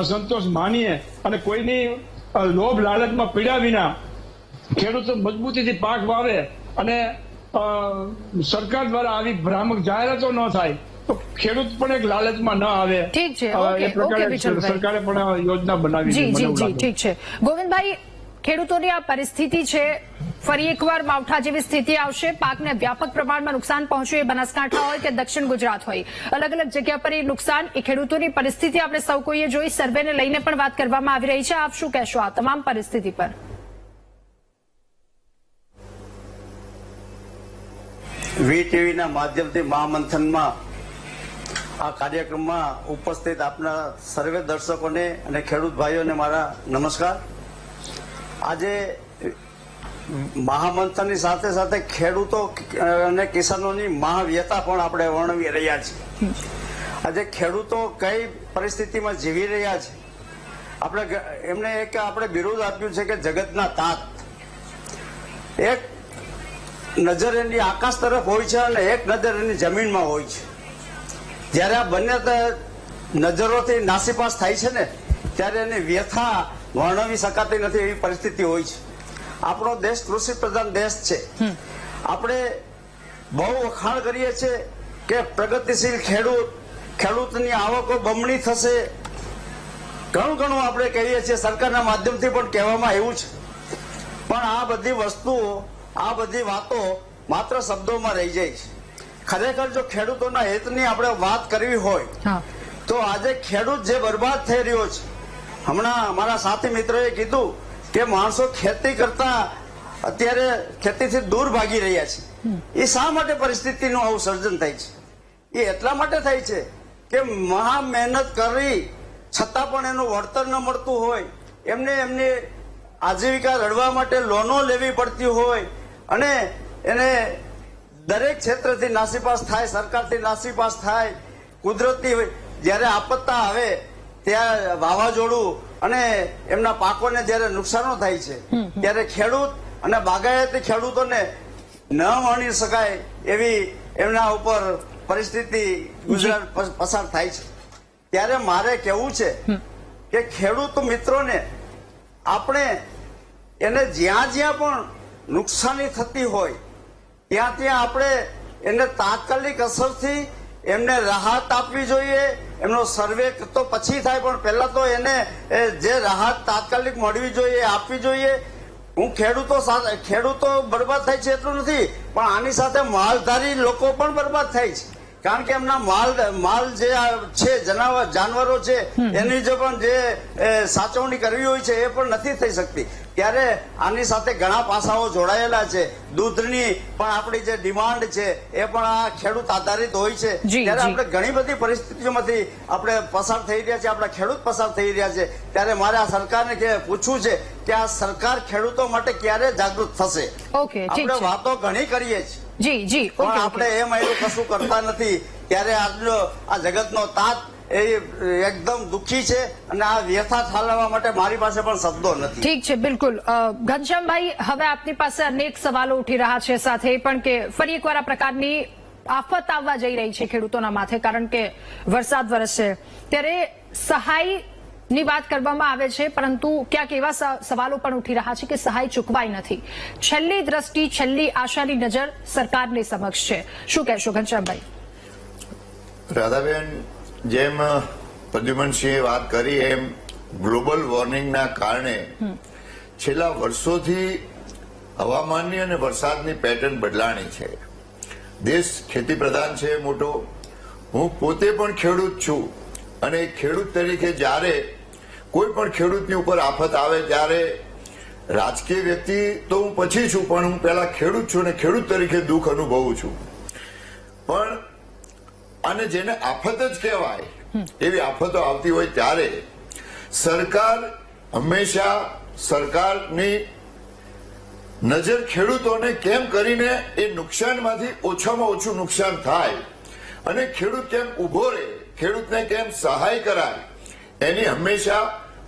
સંતોષ માનીએ અને કોઈની લોભ લાલચમાં પીડ્યા વિના ખેડૂતો મજબૂતીથી પાક વાવે અને સરકાર દ્વારા આવી ભ્રામક જાહેરાતો ન થાય તો ખેડૂત પણ એક લાલચમાં ન આવે. ઠીક છે, એ પ્રકારે સરકારે પણ યોજના બનાવી. જી ઠીક છે ગોવિંદભાઈ, ખેડૂતોની આ પરિસ્થિતિ છે, ફરી એકવાર માવઠા જેવી સ્થિતિ આવશે, પાકને વ્યાપક પ્રમાણમાં નુકસાન પહોંચ્યું, એ બનાસકાંઠા હોય કે દક્ષિણ ગુજરાત હોય, અલગ અલગ જગ્યા પર એ નુકસાન, એ ખેડૂતોની પરિસ્થિતિ આપણે સૌ કોઈએ જોઈ. સર્વેને લઈને પણ વાત કરવામાં આવી રહી છે. આપ શું કહેશો આ તમામ પરિસ્થિતિ પર? વીટીવીના માધ્યમથી મહામંથનમાં આ કાર્યક્રમમાં ઉપસ્થિત આપના સર્વે દર્શકોને અને ખેડૂત ભાઈઓને મારા નમસ્કાર. આજે મહામંથનની સાથે સાથે ખેડૂતો અને કિસાનોની મહાવ્યથા પણ આપણે વર્ણવી રહ્યા છીએ. આજે ખેડૂતો કઈ પરિસ્થિતિમાં જીવી રહ્યા છે, આપણે એમને એક આપણે બિરુદ આપ્યું છે કે જગતના તાત. એક નજર એની આકાશ તરફ હોય છે અને એક નજર એની જમીનમાં હોય છે. જ્યારે આ બંને નજરોથી નાસીપાસ થાય છે ને ત્યારે એની વ્યથા વર્ણવી શકાતી નથી એવી પરિસ્થિતિ હોય છે. આપણો દેશ કૃષિ પ્રધાન દેશ છે. આપણે બહુ વખાણ કરીએ છીએ કે પ્રગતિશીલ ખેડૂતની આવકો બમણી થશે, ઘણું આપણે કહીએ છીએ, સરકારના માધ્યમથી પણ કહેવામાં આવ્યું છે. પણ આ બધી વસ્તુઓ, આ બધી વાતો માત્ર શબ્દોમાં રહી જાય છે. ખરેખર જો ખેડૂતોના હિતની આપણે વાત કરવી હોય તો આજે ખેડૂત જે બરબાદ થઈ રહ્યો છે, હમણાં અમારા સાથી મિત્રોએ કીધું કે માણસો ખેતી કરતા અત્યારે ખેતીથી દૂર ભાગી રહ્યા છે. એ શા માટે પરિસ્થિતિનું આવું સર્જન થાય છે? એ એટલા માટે થાય છે કે મહા મહેનત કરી છતાં પણ એનું વળતર ન મળતું હોય, એમને આજીવિકા રડવા માટે લોનો લેવી પડતી હોય અને એને દરેક ક્ષેત્રથી નાસીપાસ થાય, સરકારથી નાસીપાસ થાય. કુદરતી જયારે આપત્તા આવે ત્યાં વાવાઝોડું અને એમના પાકોને જયારે નુકસાનો થાય છે ત્યારે ખેડૂત અને બાગાયતી ખેડૂતોને ન માણી શકાય એવી એમના ઉપર પરિસ્થિતિ ગુજરાત પસાર થાય છે. ત્યારે મારે કહેવું છે કે ખેડૂત મિત્રોને આપણે એને જ્યાં જ્યાં પણ નુકસાની થતી હોય ત્યાં આપણે એને તાત્કાલિક અસરથી એમને રાહત આપવી જોઈએ. એમનો સર્વે તો પછી થાય, પણ પહેલા તો એને જે રાહત તાત્કાલિક મળવી જોઈએ આપવી જોઈએ. હું ખેડૂતો બરબાદ થાય છે એટલું નથી, પણ આની સાથે માલધારી લોકો પણ બરબાદ થાય છે. કારણ કે એમના માલ જે છે જાનવરો છે એની જે પણ જે સાચવણી કરવી હોય છે એ પણ નથી થઈ શકતી. ત્યારે આની સાથે ઘણા પાસાઓ જોડાયેલા છે. દૂધની પણ આપણી જે ડિમાન્ડ છે એ પણ આ ખેડૂત આધારિત હોય છે. ત્યારે આપણે ઘણી બધી પરિસ્થિતિઓમાંથી આપણે પસાર થઈ રહ્યા છે, આપણા ખેડૂત પસાર થઈ રહ્યા છે. ત્યારે મારે આ સરકારને પૂછવું છે કે આ સરકાર ખેડૂતો માટે ક્યારે જાગૃત થશે? આપણે વાતો ઘણી કરીએ છીએ જી પણ આપણે એ માયલું કશું કરતા નથી. ત્યારે આજનો આ જગતનો તાત એ એકદમ દુઃખી છે અને આ વ્યથા ઠાલવવા માટે મારી પાસે પણ શબ્દો નથી. ઠીક છે, બિલકુલ. ઘનશ્યામભાઈ, હવે આપની પાસે અનેક સવાલો ઉઠી રહ્યા છે, સાથે પણ કે ફરી એકવાર આ પ્રકારની આફત આવવા જઈ રહી છે ખેડૂતોના માથે, કારણ કે વરસાદ વરસશે. ત્યારે સહાય ની વાત કરવામાં આવે છે, પરંતુ ક્યાંક એવા સવાલો પણ ઉઠી રહ્યા છે કે સહાય ચૂકવાઈ નથી. છેલ્લી દ્રષ્ટિ, છેલ્લી આશાની નજર સરકારની સમક્ષ છે. શું કહેશો ઘનશ્યામભાઈ? રાધાબેન, જેમ પ્રદ્યુમનસિંહે વાત કરી એમ ગ્લોબલ વોર્મિંગના કારણે છેલ્લા વર્ષોથી હવામાનની અને વરસાદની પેટર્ન બદલાણી છે. દેશ ખેતી પ્રધાન છે મોટો. હું પોતે પણ ખેડૂત છું અને ખેડૂત તરીકે જ્યારે કોઈ પણ ખેડૂતની ઉપર આફત આવે ત્યારે રાજકીય વ્યક્તિ તો હું પછી છું, પણ હું પહેલા ખેડૂત છું અને ખેડૂત તરીકે દુઃખ અનુભવું છું. પણ અને જેને આફત જ કહેવાય એવી આફતો આવતી હોય ત્યારે સરકાર હંમેશા સરકારની નજર ખેડૂતોને કેમ કરીને એ નુકસાનમાંથી ઓછામાં ઓછું નુકસાન થાય અને ખેડૂત કેમ ઉભો રહે, ખેડૂતને કેમ સહાય કરાય, એની હંમેશા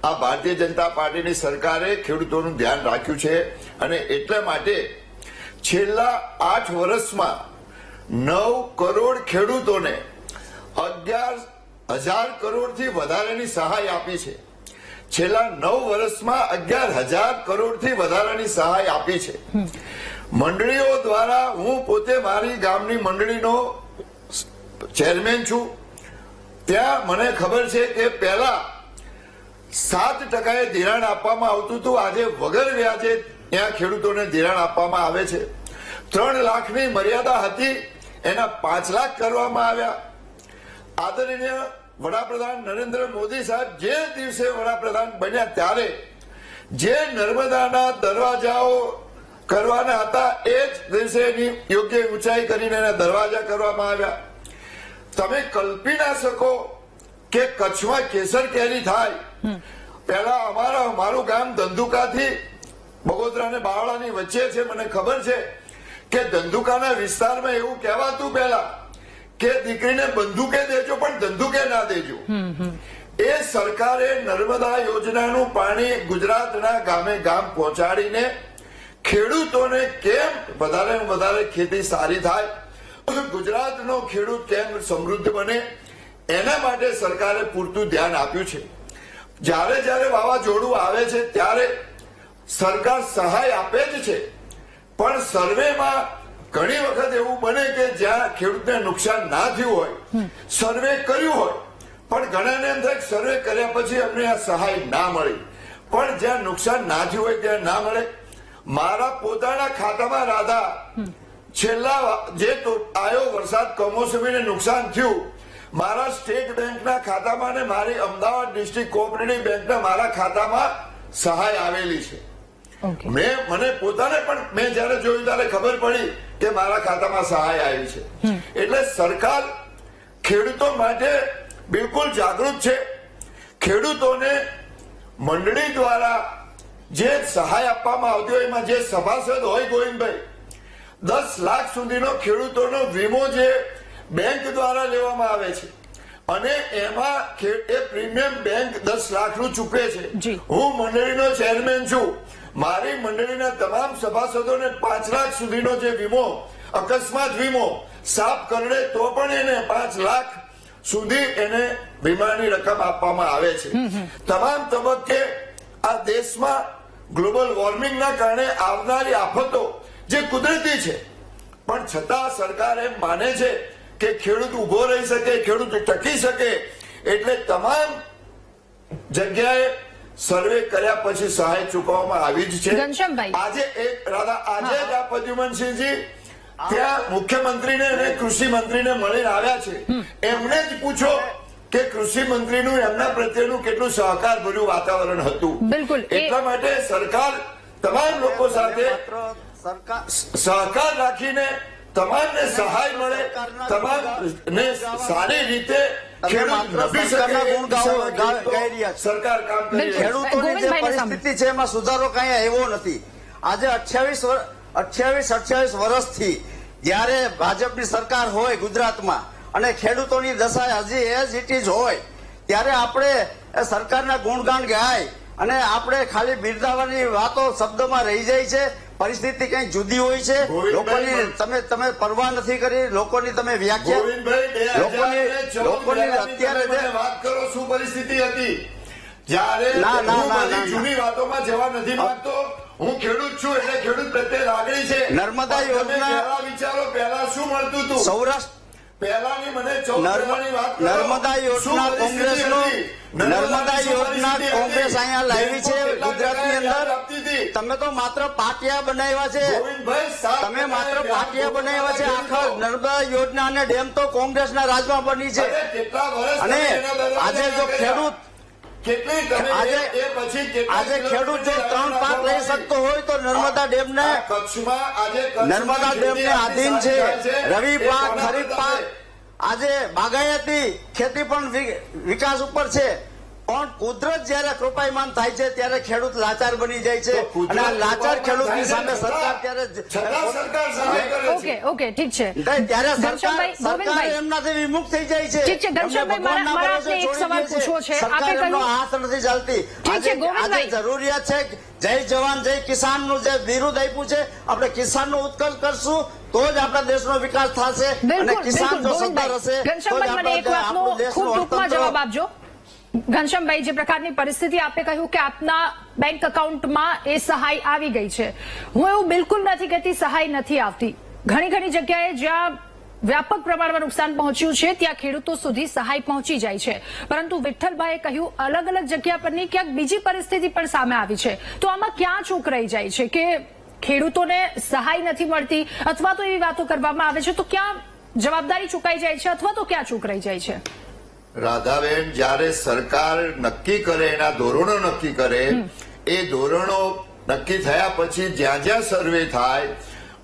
આ ભારતીય જનતા પાર્ટીની સરકારે ખેડૂતોનું ધ્યાન રાખ્યું છે. અને એટલા માટે છેલ્લા 8 વર્ષમાં 9 કરોડ ખેડૂતોને 11,000 કરોડથી વધારાની સહાય આપી છે. છેલ્લા 9 વર્ષમાં 11,000 કરોડથી વધારાની સહાય આપી છે. મંડળીઓ દ્વારા, હું પોતે મારી ગામની મંડળીનો ચેરમેન છું. ત્યાં મને ખબર છે કે પહેલા 7% ધિરાણ આપવામાં આવતું હતું. આજે વગર વ્યાજે ત્યાં ખેડૂતોને ધિરાણ આપવામાં આવે છે. 3 લાખની મર્યાદા હતી, એના 5 લાખ કરવામાં આવ્યા. આદરણીય વડાપ્રધાન નરેન્દ્ર મોદી સાહેબ જે દિવસે વડાપ્રધાન બન્યા ત્યારે જે નર્મદાના દરવાજાઓ કરવાના હતા એ જ દિવસે એની યોગ્ય ઊંચાઈ કરીને એના દરવાજા કરવામાં આવ્યા. તમે કલ્પી ના શકો કે કચ્છમાં કેસર કેરી થાય. પહેલા અમારું ગામ ધંધુકાથી બગોદરા અને બાવળાની વચ્ચે છે. મને ખબર છે કે ધંધુકાના વિસ્તારમાં એવું કહેવાતું પહેલા કે દીકરીને બંદૂકે દેજો પણ ધંધુકે ના દેજો. એ સરકારે નર્મદા યોજનાનું પાણી ગુજરાતના ગામે ગામ પહોંચાડીને ખેડૂતોને કેમ વધારે ખેતી સારી થાય, ગુજરાતનો ખેડૂત કેમ સમૃદ્ધ બને, એના માટે સરકારે પૂરતું ધ્યાન આપ્યું છે. જ્યારે વાવાઝોડું આવે છે ત્યારે સરકાર સહાય આપે જ છે, પણ સર્વેમાં ઘણી વખત એવું બને કે જ્યાં ખેડૂતને નુકસાન ના થયું હોય, સર્વે કર્યું હોય, પણ ઘણાને એમ થાય સર્વે કર્યા પછી અમને આ સહાય ના મળી. પણ જ્યાં નુકસાન ના થયું હોય ત્યાં ના મળે. મારા પોતાના ખાતામાં રાધા છેલ્લા જે આવ્યો વરસાદ કમોસમીને નુકસાન થયું, મારા સ્ટેટ બેંકના ખાતામાં ને મારી અમદાવાદ ડિસ્ટ્રિક્ટ કોઓપરેટિવ બેંકના મારા ખાતામાં સહાય આવેલી છે. મને પોતાને પણ મેં જયારે જોયું ત્યારે ખબર પડી કે મારા ખાતામાં સહાય આવી છે. એટલે સરકાર ખેડૂતો માટે બિલકુલ જાગૃત છે. ખેડૂતોને મંડળી દ્વારા જે સહાય આપવામાં આવતી હોય એમાં જે સભાસદ હોય, ગોવિંદભાઈ, 10 લાખ સુધીનો ખેડૂતોનો વીમો જે બેંક દ્વારા લેવામાં આવે છે અને એમાં એ પ્રીમિયમ બેંક 10 લાખનું ચૂકવે છે. હું મંડળીનો ચેરમેન છું. મારી મંડળીના તમામ સભાસદોને 5 લાખ સુધીનો જે વીમો, અકસ્માત વીમો સાપ કરડે તો પણ એને 5 લાખ સુધી એને વીમાની રકમ આપવામાં આવે છે. તમામ તબક્કે આ દેશમાં ગ્લોબલ વોર્મિંગના કારણે આવનારી આફતો જે કુદરતી છે, પણ છતાં સરકાર એમ માને છે કે ખેડૂત ઉભો રહી શકે, ખેડૂત ટકી શકે, એટલે તમામ જગ્યાએ સર્વે કર્યા પછી સહાય ચૂકવવામાં આવી જ છે. ઘનશ્યામભાઈ. આજે જ આ પ્રદ્યુમનસિંહજી ત્યાં મુખ્યમંત્રીને અને કૃષિ મંત્રીને મળીને આવ્યા છે. એમણે જ પૂછો કે કૃષિ મંત્રીનું એમના પ્રત્યેનું કેટલું સહકાર ભર્યું વાતાવરણ હતું. બિલકુલ. એટલા માટે સરકાર તમામ લોકો સાથે સરકાર સહકાર રાખીને તમામને સહાય મળે, તમામને સારી રીતે ખેડૂત નભી શકે સરકારના એ ગુણ ગાઈ રહ્યા છે. સરકાર કામ કરી રહી છે. ખેડૂતોની જે ગોવિંદભાઈને સામે. પરિસ્થિતિ છે એમાં સુધારો કઈ આવ્યો નથી. આજે 28 વર્ષથી જયારે ભાજપની સરકાર હોય ગુજરાતમાં અને ખેડૂતોની દશા હજી એઝ ઇટ ઇઝ હોય, ત્યારે આપણે એ સરકારના ગુણગાન ગાય અને આપણે ખાલી બિરદાવાની વાતો શબ્દોમાં રહી જાય છે. પરિસ્થિતિ કઈ જુદી હોય છે. લોકોની તમે પરવા નથી કરી, લોકોની તમે વ્યાખ્યા ગોવિંદભાઈ, લોકોની અત્યારે જે વાત કરો શું પરિસ્થિતિ હતી જ્યારે ના, ના, હું ના, બધી ના. જૂની વાતોમાં જવા નથી માંગતો. હું ખેડૂત છું એટલે ખેડૂત પ્રત્યે લાગણી છે. નર્મદા પણ તમે યોજના- પહેલા વિચારો, પહેલા શું મળતું હતું? સૌરાષ્ટ્ર પહેલાની મને 14 ની વાત કરો. નર્મદા શું યોજના પરિસ્થિતિ કોંગ્રેસનો હતી? નર્મદા શું યોજના પરિસ્થિતિ કોંગ્રેસ હતી? અહીંયા લાવી છે બેંકો કેટલા ગુજરાતની ટકા વ્યાજ અંદર. આપતી હતી? તમે તો માત્ર પાટિયા બનાવ્યા છે. ગોવિંદભાઈ, 7% તમે માત્ર વ્યાજ પાટિયા બનાવ્યા છે. આખા ખેડૂતો. નર્મદા યોજના અને ડેમ તો કોંગ્રેસના રાજમાં બની છે. અરે કેટલા વર્ષ અને તમે એના દરવાજે આજે જો કર્યા? ખેડૂત કેટલી તમે આજે- એ પછી કેટલા આજે ખેડૂત જો 3 પાક લઈ શકતો હોય તો નર્મદા ડેમને આ કચ્છમાં આજે કચ્છમાં નર્મદા ડેમને ખેતી આધીન છે. આટલી સારી રવિ થાય છે. પાક, એ કોના ખરીફ પ્રતાપે? પાક, આજે બાગાયતી ખેતી પણ વિકાસ ઉપર છે. પણ કુદરત જયારે કૃપાયમાન થાય છે ત્યારે ખેડૂત લાચાર બની જાય છે. તો કુદરત અને આ લાચાર ખેડૂતની કૃપાયમાન સામે થાય સરકાર છે. ત્યારે છતાં સરકાર સહાય કરે છે. ઓકે ઠીક છે. ત્યારે ઘનશ્યામભાઈ, સરકાર ગોવિંદભાઈ. એમનાથી વિમુખ થઈ જાય છે. ઠીક છે, ઘનશ્યામભાઈ, એમને ભગવાનના મારે ભરોસે આપને એક છોડી સવાલ દે છે. પૂછવો છે. સરકાર આપે એમનો કહ્યું- હાથ નથી ચાલતી. ઠીક છે, આજે ગોવિંદભાઈ. જરૂરિયાત છે કે જય જવાન જય કિસાન નું જે બિરુદ આપ્યું છે, આપણે કિસાન નો ઉત્કર્ષ કરશું તો જ આપણા દેશનો વિકાસ થશે. અને બિલકુલ કિસાન બિલકુલ જો સદ્ધર ગોવિંદભાઈ. હશે તો જ ઘનશ્યામભાઈ, મને એક વાતનો આપણું દેશનું ખૂબ ટૂંકમાં અર્થતંત્ર- જવાબ આપજો. ઘનશ્યામભાઈ, જે પ્રકારની પરિસ્થિતિ આપે કહ્યું કે આપના બેંક એકાઉન્ટમાં એ સહાય આવી ગઈ છે, હું એવું બિલકુલ નથી કહેતી સહાય નથી આવતી. ઘણી જગ્યાએ જ્યાં વ્યાપક પ્રમાણમાં નુકસાન પહોંચ્યું છે ત્યાં ખેડૂતો સુધી સહાય પહોંચી જાય છે, પરંતુ વિઠ્ઠલભાઈએ કહ્યું અલગ જગ્યા પરની ક્યાંક બીજી પરિસ્થિતિ પણ સામે આવી છે. તો આમાં ક્યાં ચૂક રહી જાય છે કે ખેડૂતોને સહાય નથી મળતી, અથવા તો એવી વાતો કરવામાં આવે છે, તો ક્યાં જવાબદારી ચૂકાઈ જાય છે અથવા તો ક્યાં ચૂક રહી જાય છે? રાધાબેન, જ્યારે સરકાર નક્કી કરે, એના ધોરણો નક્કી કરે, એ ધોરણો નક્કી થયા પછી જ્યાં જ્યાં સર્વે થાય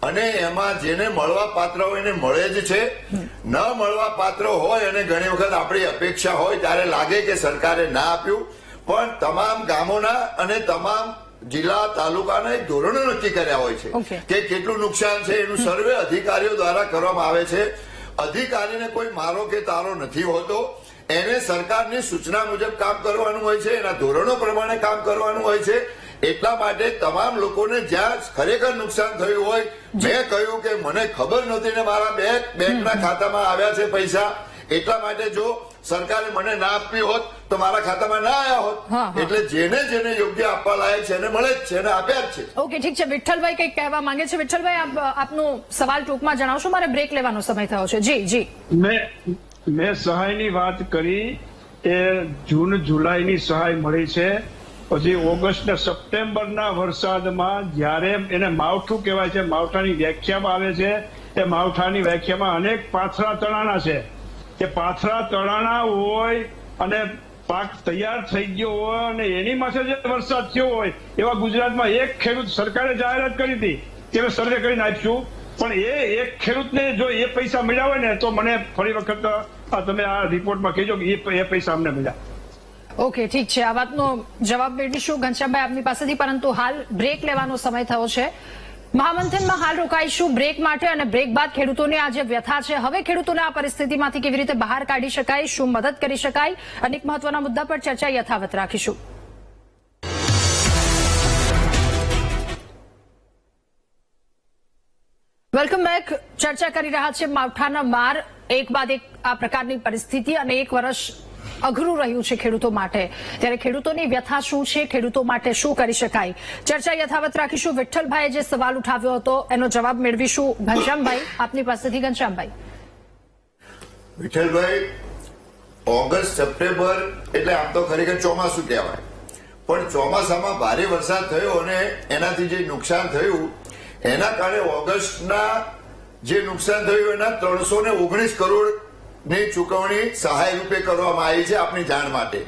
અને એમાં જેને મળવા પાત્ર હોય એને મળે જ છે. ન મળવા પાત્ર હોય અને ઘણી વખત આપણી અપેક્ષા હોય ત્યારે લાગે કે સરકારે ના આપ્યું, પણ તમામ ગામોના અને તમામ જિલ્લા તાલુકાના એક ધોરણો નક્કી કર્યા હોય છે Okay. કે કેટલું નુકસાન છે એનું સર્વે અધિકારીઓ દ્વારા કરવામાં આવે છે. અધિકારીને કોઈ મારો કે તારો નથી હોતો, એને સરકારની સૂચના મુજબ કામ કરવાનું હોય છે, એના ધોરણો પ્રમાણે કામ કરવાનું હોય છે. એટલા માટે તમામ લોકોને જ્યાં ખરેખર નુકસાન થયું હોય, મેં કહ્યું કે મને ખબર નહોતી ને મારા બેંકના ખાતામાં આવ્યા છે પૈસા, એટલા માટે જો સરકારે મને ના આપવી હોત તો મારા ખાતામાં ના આવ્યા હોત. હા. એટલે જેને યોગ્ય આપવા લાયક છે એને મળે જ છે, એને આપ્યા જ છે. ઓકે ઠીક છે. વિઠ્ઠલભાઈ કંઈક કહેવા માંગે છે. વિઠ્ઠલભાઈ, આપનો સવાલ ટૂંકમાં જણાવશો, મારે બ્રેક લેવાનો સમય થયો છે. જી. મેં સહાયની વાત કરી એ જૂન જુલાઈની સહાય મળી છે. પછી ઓગસ્ટ ને સપ્ટેમ્બરના વરસાદમાં જ્યારે એને માવઠું કહેવાય છે, માવઠાની વ્યાખ્યામાં આવે છે, એ માવઠાની વ્યાખ્યામાં અનેક પાથરા તળાના છે. એ પાથરા તળાના હોય અને પાક તૈયાર થઈ ગયો હોય અને એની માથે જે વરસાદ થયો હોય એવા ગુજરાતમાં એક ખેડૂત સરકારે જાહેરાત કરી હતી કે અમે સર્વે કરીને આપશું, પણ એ એક ખેડૂતને જો એ પૈસા મળ્યા હોય ને તો મને ફરી વખત તમે આ રિપોર્ટમાં કહેજો કે એ પૈસા અમને મળ્યા. ઓકે ઠીક છે, આ વાતનો જવાબ મેળવીશું ઘનશ્યામભાઈ આપની પાસેથી, પરંતુ હાલ બ્રેક લેવાનો સમય થયો છે. મહામંથનમાં હાલ રોકાઈશું બ્રેક માટે, અને બ્રેક બાદ ખેડૂતોને આ જે વ્યથા છે, હવે ખેડૂતોને આ પરિસ્થિતિમાંથી કેવી રીતે બહાર કાઢી શકાય, શું મદદ કરી શકાય, અનેક મહત્વના મુદ્દા પર ચર્ચા યથાવત રાખીશું. Welcome back. ચર્ચા કરી રહ્યા છે માવઠાના માર, એક બાદ એક આ પ્રકારની પરિસ્થિતિ અને એક વર્ષ અઘરું રહ્યું છે ખેડૂતો માટે. ત્યારે ખેડૂતોની વ્યથા શું છે, ખેડૂતો માટે શું કરી શકાય, ચર્ચા યથાવત રાખીશું. વિઠ્ઠલભાઈએ જે સવાલ ઉઠાવ્યો હતો એનો જવાબ મેળવીશું. ઘનશ્યામભાઈ, આપની પાસેથી. ઘનશ્યામભાઈ, વિઠ્ઠલભાઈ, ઓગસ્ટ સપ્ટેમ્બર એટલે આમ તો ખરેખર ચોમાસું કહેવાય, પણ ચોમાસામાં ભારે વરસાદ થયો અને એનાથી જે નુકસાન થયું એના કારણે ઓગસ્ટના જે નુકસાન થયું એના 319 કરોડ ની ચુકવણી સહાય રૂપે કરવામાં આવી છે. આપની જાણ માટે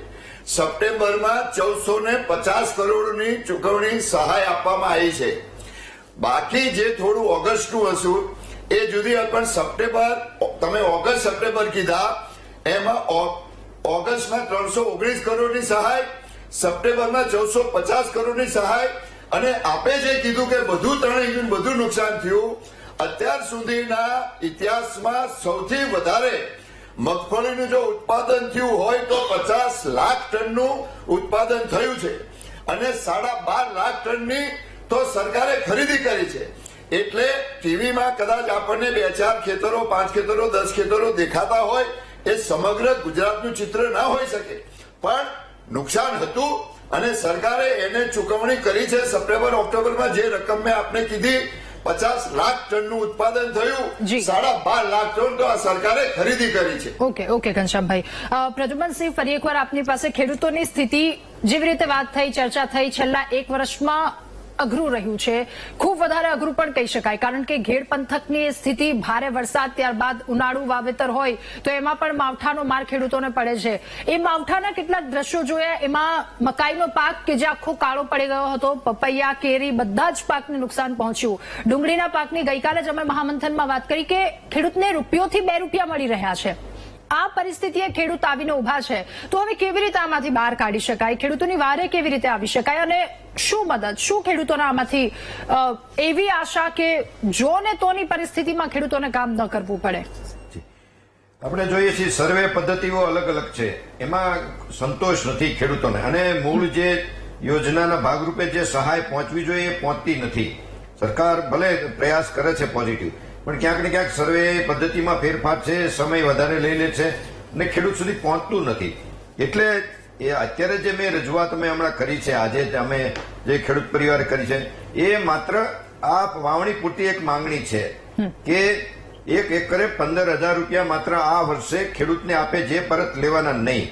સપ્ટેમ્બરમાં 1450 કરોડની ચુકવણી સહાય આપવામાં આવી છે. બાકી જે થોડું ઓગસ્ટનું હતું એ જુદી, પણ સપ્ટેમ્બર, તમે ઓગસ્ટ સપ્ટેમ્બર કીધા, એમાં ઓગસ્ટમાં 319 કરોડની સહાય, સપ્ટેમ્બરમાં 1450 કરોડની સહાય, અને આપે જે કીધું કે બધું તણાઈ ગયું, બધું નુકસાન થયું. અત્યાર સુધીના ઇતિહાસમાં સૌથી વધારે મગફળીનું જો ઉત્પાદન થયું હોય તો 50 લાખ ટનનું ઉત્પાદન થયું છે અને 12.5 લાખ ટનની તો સરકારે ખરીદી કરી છે. એટલે ટીવીમાં કદાચ આપણને 2-4 ખેતરો, 5 ખેતરો, 10 ખેતરો દેખાતા હોય, એ સમગ્ર ગુજરાતનું ચિત્ર ના હોઈ શકે, પણ નુકસાન હતું અને સરકારે એને ચુકવણી કરી છે. સપ્ટેમ્બર ઓક્ટોબરમાં જે રકમ મેં આપને કીધી, 50 લાખ ટનનું ઉત્પાદન થયું, 12.5 લાખ ટન તો આ સરકારે ખરીદી કરી છે. ઓકે ઘનશ્યામભાઈ. પ્રદ્યુમનસિંહ, ફરી એકવાર આપની પાસે. ખેડૂતોની સ્થિતિ જેવી રીતે વાત થઈ, ચર્ચા થઈ, છેલ્લા એક વર્ષમાં અઘરું રહ્યું છે, ખૂબ વધારે અઘરું પણ કહી શકાય, કારણ કે ઘેડ પંથકની સ્થિતિ, ભારે વરસાદ, ત્યારબાદ ઉનાળુ વાવેતર હોય તો એમાં પણ માવઠાનો માર ખેડૂતોને પડે છે. એ માવઠાના કેટલાક દ્રશ્યો જોયા, એમાં મકાઈનો પાક કે જે આખો કાળો પડી ગયો હતો, પપૈયા, કેરી, બધા જ પાકને નુકસાન પહોંચ્યું. ડુંગળીના પાકની ગઈકાલે જ અમે મહામંથનમાં વાત કરી કે ખેડૂતને રૂપિયોથી 2 રૂપિયા મળી રહ્યા છે. આ પરિસ્થિતિએ ખેડૂત આવીને ઉભા છે, તો હવે કેવી રીતે આમાંથી બહાર કાઢી શકાય, ખેડૂતોની વારે કેવી રીતે આવી શકાય, અને શું મદદ, શું ખેડૂતોને આમાંથી એવી આશા કે જો ને તોની પરિસ્થિતિમાં ખેડૂતોને કામ ન કરવું પડે? આપણે જોઈએ છીએ સર્વે પદ્ધતિઓ અલગ અલગ છે, એમાં સંતોષ નથી ખેડૂતોને, અને મૂળ જે યોજનાના ભાગરૂપે જે સહાય પહોંચવી જોઈએ એ પહોંચતી નથી. સરકાર ભલે પ્રયાસ કરે છે પોઝિટિવ, પણ ક્યાંક ને ક્યાંક સર્વે પદ્ધતિમાં ફેરફાર છે, સમય વધારે લઈ લે છે અને ખેડૂત સુધી પહોંચતું નથી. એટલે એ અત્યારે જે મેં રજૂઆત અમે હમણાં કરી છે, આજે અમે જે ખેડૂત પરિવારે કરી છે, એ માત્ર આ વાવણી પૂરતી એક માંગણી છે કે 1 એકરે 15,000 રૂપિયા માત્ર આ વર્ષે ખેડૂતને આપે, જે પરત લેવાના નહીં,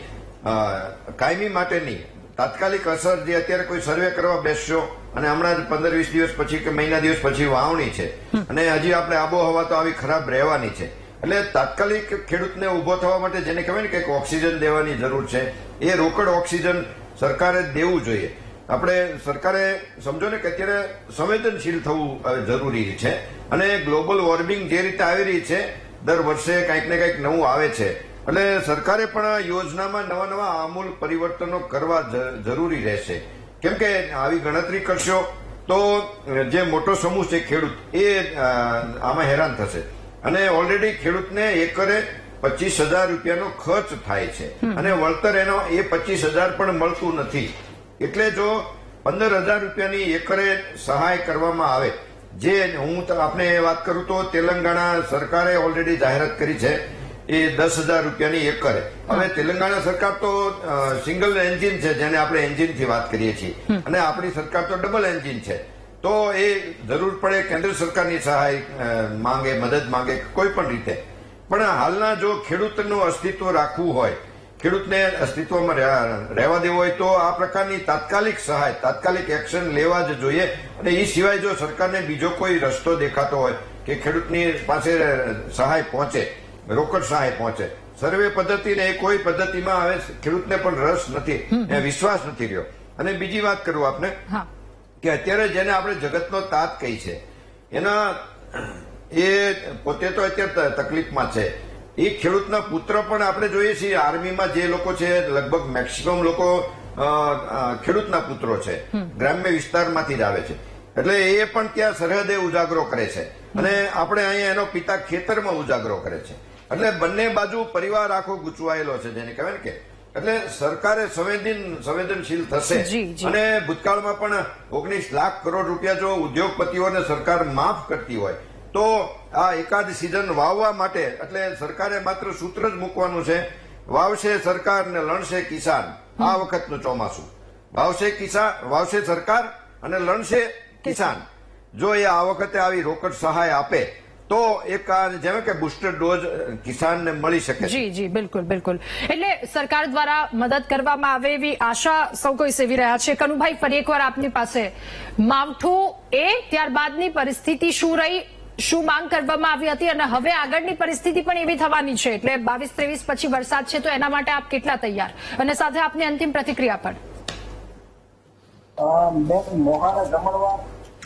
કાયમી માટે નહીં. તાત્કાલિક અસર, જે અત્યારે કોઈ સર્વે કરવા બેસશો અને હમણાં જ 15-20 દિવસ પછી કે મહિના દિવસ પછી વાવણી છે અને હજી આપણે આબોહવા તો આવી ખરાબ રહેવાની છે, એટલે તાત્કાલિક ખેડૂતને ઉભો થવા માટે જેને કહેવાય ને કે ઓક્સિજન દેવાની જરૂર છે, એ રોકડ ઓક્સિજન સરકારે દેવું જોઈએ. આપણે સરકારે સમજો ને કે અત્યારે સંવેદનશીલ થવું જરૂરી છે, અને ગ્લોબલ વોર્મિંગ જે રીતે આવી રહી છે, દર વર્ષે કંઈક ને કંઈક નવું આવે છે, એટલે સરકારે પણ યોજનામાં નવા આમૂલ પરિવર્તનો કરવા જરૂરી રહેશે. કેમ કે આવી ગણતરી કરશો તો જે મોટો સમૂહ છે ખેડૂત, એ આમાં હેરાન થશે, અને ઓલરેડી ખેડૂતને એકરે 25,000 રૂપિયાનો ખર્ચ થાય છે અને વળતર એનો એ 25,000 પણ મળતું નથી. એટલે જો 15,000 રૂપિયાની એકરે સહાય કરવામાં આવે, જે હું આપને વાત કરું તો તેલંગાણા સરકારે ઓલરેડી જાહેરાત કરી છે એ 10,000 રૂપિયાની એકરે. હવે તેલંગાણા સરકાર તો સિંગલ એન્જિન છે, જેને આપણે એન્જિનથી વાત કરીએ છીએ, અને આપણી સરકાર તો ડબલ એન્જિન છે, તો એ જરૂર પડે કેન્દ્ર સરકારની સહાય માંગે, મદદ માંગે, કોઈ પણ રીતે. પણ હાલના જો ખેડૂતનું અસ્તિત્વ રાખવું હોય, ખેડૂતને અસ્તિત્વમાં રહેવા દેવું હોય, તો આ પ્રકારની તાત્કાલિક સહાય, તાત્કાલિક એક્શન લેવા જ જોઈએ. અને એ સિવાય જો સરકારને બીજો કોઈ રસ્તો દેખાતો હોય કે ખેડૂતની પાસે સહાય પહોંચે, રોકડ સહાય પહોંચે, સર્વે પદ્ધતિ ને એ કોઈ પદ્ધતિમાં હવે ખેડૂતને પણ રસ નથી, વિશ્વાસ નથી રહ્યો. અને બીજી વાત કરું આપને કે અત્યારે જેને આપણે જગતનો તાત કહી છે, એના એ પોતે તો અત્યારે તકલીફમાં છે. એ ખેડૂતના પુત્ર પણ આપણે જોઈએ છીએ આર્મીમાં જે લોકો છે, લગભગ મેક્સિમમ લોકો ખેડૂતના પુત્રો છે, ગ્રામ્ય વિસ્તારમાંથી જ આવે છે, એટલે એ પણ ત્યાં સરહદે ઉજાગરો કરે છે, અને આપણે અહીંયા એનો પિતા ખેતરમાં ઉજાગરો કરે છે. એટલે બંને બાજુ પરિવાર આખો ગૂંચવાયેલો છે, જેને કહેવાય ને કે. એટલે સરકારે સંવેદનશીલ થશે, અને ભૂતકાળમાં પણ 19 લાખ કરોડ રૂપિયા જો ઉદ્યોગપતિઓને સરકાર માફ કરતી હોય તો આ એકાદ સિઝન વાવવા માટે એટલે સરકારે માત્ર સૂત્ર જ મૂકવાનું છે, વાવશે સરકાર ને લણશે કિસાન. આ વખતનું ચોમાસું વાવશે સરકાર અને લણશે કિસાન. જો એ આ વખતે આવી રોકડ સહાય આપે તો એક જેમ કે બુસ્ટર ડોઝ કિસાનને મળી શકે. જી જી બિલકુલ બિલકુલ. એટલે સરકાર દ્વારા મદદ કરવામાં આવે એવી આશા સૌ કોઈ સેવી રહ્યા છે. કનુભાઈ, ફરી એકવાર આપની પાસે માવઠું ત્યારબાદની પરિસ્થિતિ શું રહી, શું માંગ કરવામાં આવી હતી અને હવે આગળની પરિસ્થિતિ પણ એવી થવાની છે, એટલે 22-23 પછી વરસાદ છે તો એના માટે આપ કેટલા તૈયાર, અને સાથે આપની અંતિમ પ્રતિક્રિયા પણ. મોહાના જમણવાર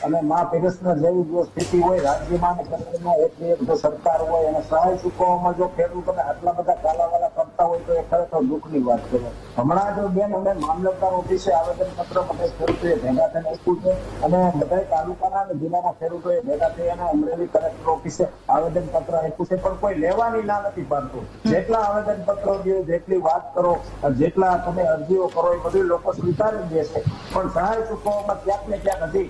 અને મા પેરસના જેવી જો સ્થિતિ હોય રાજ્યમાં અને કેન્દ્રમાં, એટલે જો સરકાર હોય અને સહાય ચૂકવવામાં જો ખેડૂતોને આટલા બધા કાલાવાલા કરતા હોય તો એ ખરેખર દુઃખની વાત છે. હમણાં જો બેન અમે મામલતદાર ઓફિસે આવેદન પત્ર બધા ખેડૂતોએ ભેગા થઈને આપ્યું છે અને બધા તાલુકાના અને જિલ્લાના ખેડૂતોએ ભેગા થઈ અને અમરેલી કલેક્ટર ઓફિસે આવેદન પત્ર આપ્યું છે, પણ કોઈ લેવાની ના નથી પાડતું. જેટલા આવેદન પત્રો દો, જેટલી વાત કરો, જેટલા તમે અરજીઓ કરો એ બધું લોકો સ્વીકારી દે છે, પણ સહાય ચૂકવવામાં ક્યાંક ને ક્યાંક હજી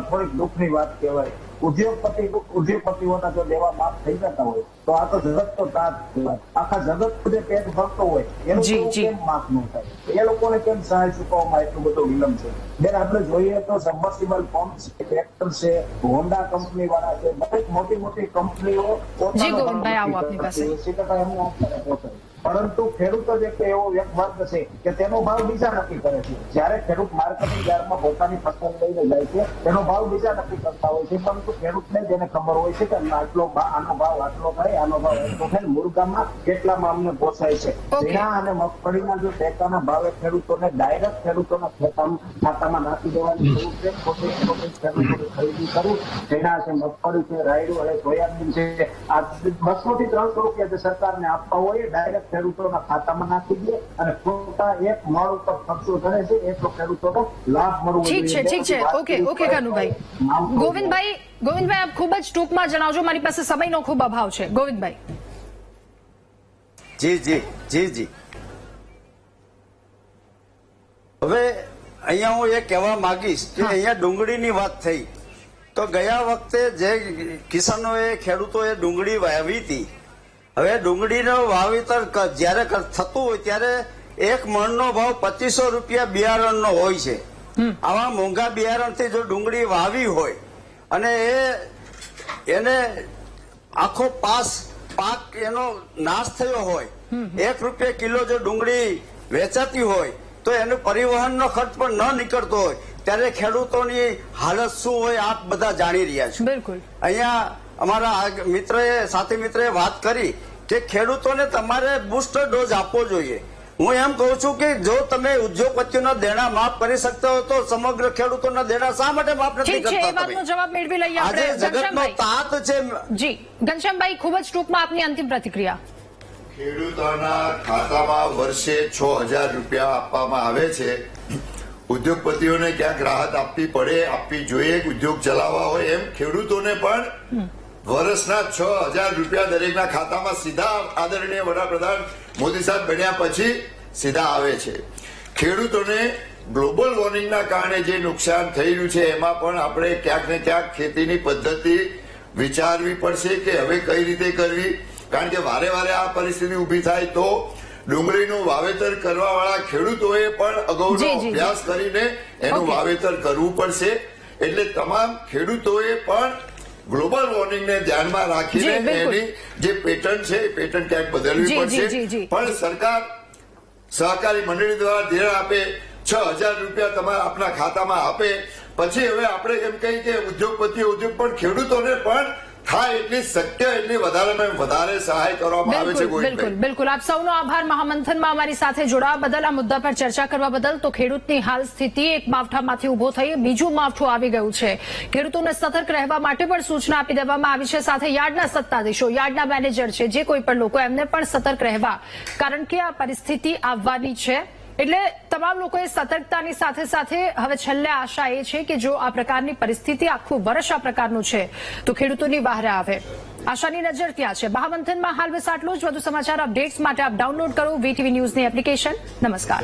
થોડીક દુઃખની વાત કહેવાય. ઉદ્યોગપતિઓના જો દેવા માફ થઈ જતા હોય તો આ તો જગત તો તાજ કહેવાય. આખા જગત જે પેટ ભરતો હોય એનું કેમ માફ ન થાય, એ લોકોને કેમ સહાય ચૂકવવામાં એટલું બધું વિલંબ છે? બેન, આપણે જોઈએ તો સબમર્સિબલ પંપ છે, ટ્રેક્ટર છે, હોન્ડા કંપની વાળા છે, દરેક મોટી મોટી કંપનીઓ પરંતુ ખેડૂતો જે એવો એક વર્ગ છે કે તેનો ભાવ બીજા નક્કી કરે છે. જયારે ખેડૂત માર્કેટિંગ યાર્ડમાં પોતાની ફસલ લઈને જાય છે તેનો ભાવ બીજા નક્કી કરતા હોય છે, પરંતુ ખેડૂતને જેને ખબર હોય છે કે આનો ભાવ આટલો થાય, આનો ભાવ એટલો થાય, મુર્ગામાં કેટલામાં અમને પોસાય છે. ઝીણા અને મગફળીના જો ટેકાના ભાવે ખેડૂતોને ડાયરેક્ટ ખેડૂતોના ખાતામાં નાખી દેવાની જરૂર છે. ખેડૂતોને ખરીદી કરવું, ઝીણા છે, મગફળી છે, રાયડું અને સોયાબીન છે, આ 200 થી 300 રૂપિયા જે સરકારને આપવા હોય ડાયરેક્ટ ખેડૂતોના ખાતામાં નાખી દે અને ખોટા એક મળ ઉપર ખર્ચો કરે છે, એટલો ખેડૂતોનો લાભ મળવો જોઈએ. ઠીક છે. ઓકે કનુભાઈ. ગોવિંદભાઈ આપ ખૂબ જ ટૂંકમાં જણાવજો, મારી પાસે સમયનો ખૂબ અભાવ છે. ગોવિંદભાઈ. જી. હવે અહીંયા હું એ કહેવા માંગીશ કે અહીંયા ડુંગળીની વાત થઈ તો ગયા વખતે જે કિસાનોએ ખેડૂતોએ ડુંગળી વાવી હતી, હવે ડુંગળીનો વાવેતર જયારે થતું હોય ત્યારે એક મણનો ભાવ 2500 રૂપિયા બિયારણનો હોય છે. આવા મોંઘા બિયારણથી જો ડુંગળી વાવી હોય અને એને આખો પાક એનો નાશ થયો હોય, 1 રૂપિયા કિલો જો ડુંગળી વેચાતી હોય તો એનો પરિવહનનો ખર્ચ પણ ન નીકળતો હોય ત્યારે ખેડૂતોની હાલત શું હોય આપ બધા જાણી રહ્યા છો. બિલકુલ. અહીંયા અમારા સાથી મિત્રએ વાત કરી કે ખેડૂતોને તમારે બુસ્ટર ડોઝ આપવો જોઈએ. હું એમ કહું છું કે જો તમે ઉદ્યોગપતિઓના દેણા માફ કરી શકતા હો તો સમગ્ર ખેડૂતોના દેણા શા માટે માફ નથી કરતા? એ વાતનો જવાબ મેળવી લઈએ આપણે. આજે જગતનો તાત છે. જી ઘનશ્યામભાઈ, ખૂબ જ ટૂંકમાં આપની અંતિમ પ્રતિક્રિયા. ખેડૂતોના ખાતામાં વર્ષે 6000 રૂપિયા આપવામાં આવે છે. ઉદ્યોગપતિઓને ક્યાંક રાહત આપવી જોઈએ, ઉદ્યોગ ચલાવવા હોય એમ ખેડૂતોને પણ વર્ષના 6000 રૂપિયા દરેકના ખાતામાં સીધા આદરણીય વડાપ્રધાન મોદી સાહેબ બન્યા પછી સીધા આવે છે. ખેડૂતોને ગ્લોબલ વોર્મિંગના કારણે જે નુકસાન થઈ રહ્યું છે એમાં પણ આપણે ક્યાંક ને ક્યાંક ખેતીની પદ્ધતિ વિચારવી પડશે કે હવે કઈ રીતે કરવી, કારણ કે વારે વારે આ પરિસ્થિતિ ઉભી થાય તો ડુંગળીનું વાવેતર કરવા વાળા ખેડૂતોએ પણ અગાઉનો અભ્યાસ કરીને એનું વાવેતર કરવું પડશે. એટલે તમામ ખેડૂતોએ પણ ગ્લોબલ વોર્મિંગને ધ્યાનમાં રાખીને એની જે પેટર્ન છે એ પેટર્ન ક્યાંક બદલવી પડશે. પણ સરકાર સહકારી મંડળી દ્વારા ધિરાણ આપે, 6000 રૂપિયા તમારા આપના ખાતામાં આપે, પછી હવે આપણે એમ કહીએ કે ઉદ્યોગપતિઓ પણ ખેડૂતોને પણ થાય એટલી શક્ય એટલી વધારે સહાય કરવામાં આવે છે. બિલકુલ. આપ સૌનો આભાર મહામંથનમાં અમારી સાથે જોડાવા બદલ, આ મુદ્દા પર ચર્ચા કરવા બદલ. તો ખેડૂતની હાલ સ્થિતિ એક માવઠામાંથી ઉભો થઈ બીજું માવઠું આવી ગયું છે. ખેડૂતોને સતર્ક રહેવા માટે પણ સૂચના આપી દેવામાં આવી છે. સાથે યાર્ડના સત્તાધીશો, યાર્ડના મેનેજર છે, જે કોઈ પણ લોકો, એમને પણ સતર્ક રહેવા, કારણ કે આ પરિસ્થિતિ આવવાની છે. એટલે તમામ લોકોએ સતર્કતાની સાથે સાથે હવે છેલ્લે આશા એ છે કે જો આ પ્રકારની પરિસ્થિતિ આખું વર્ષ આ પ્રકારનું છે તો ખેડૂતોની બહાર આવે. આશાની નજર ત્યાં છે. મહામંથનમાં હાલ બસ આટલું જ. વધુ સમાચાર અપડેટ્સ માટે આપ ડાઉનલોડ કરો VTV ન્યૂઝની એપ્લિકેશન. નમસ્કાર.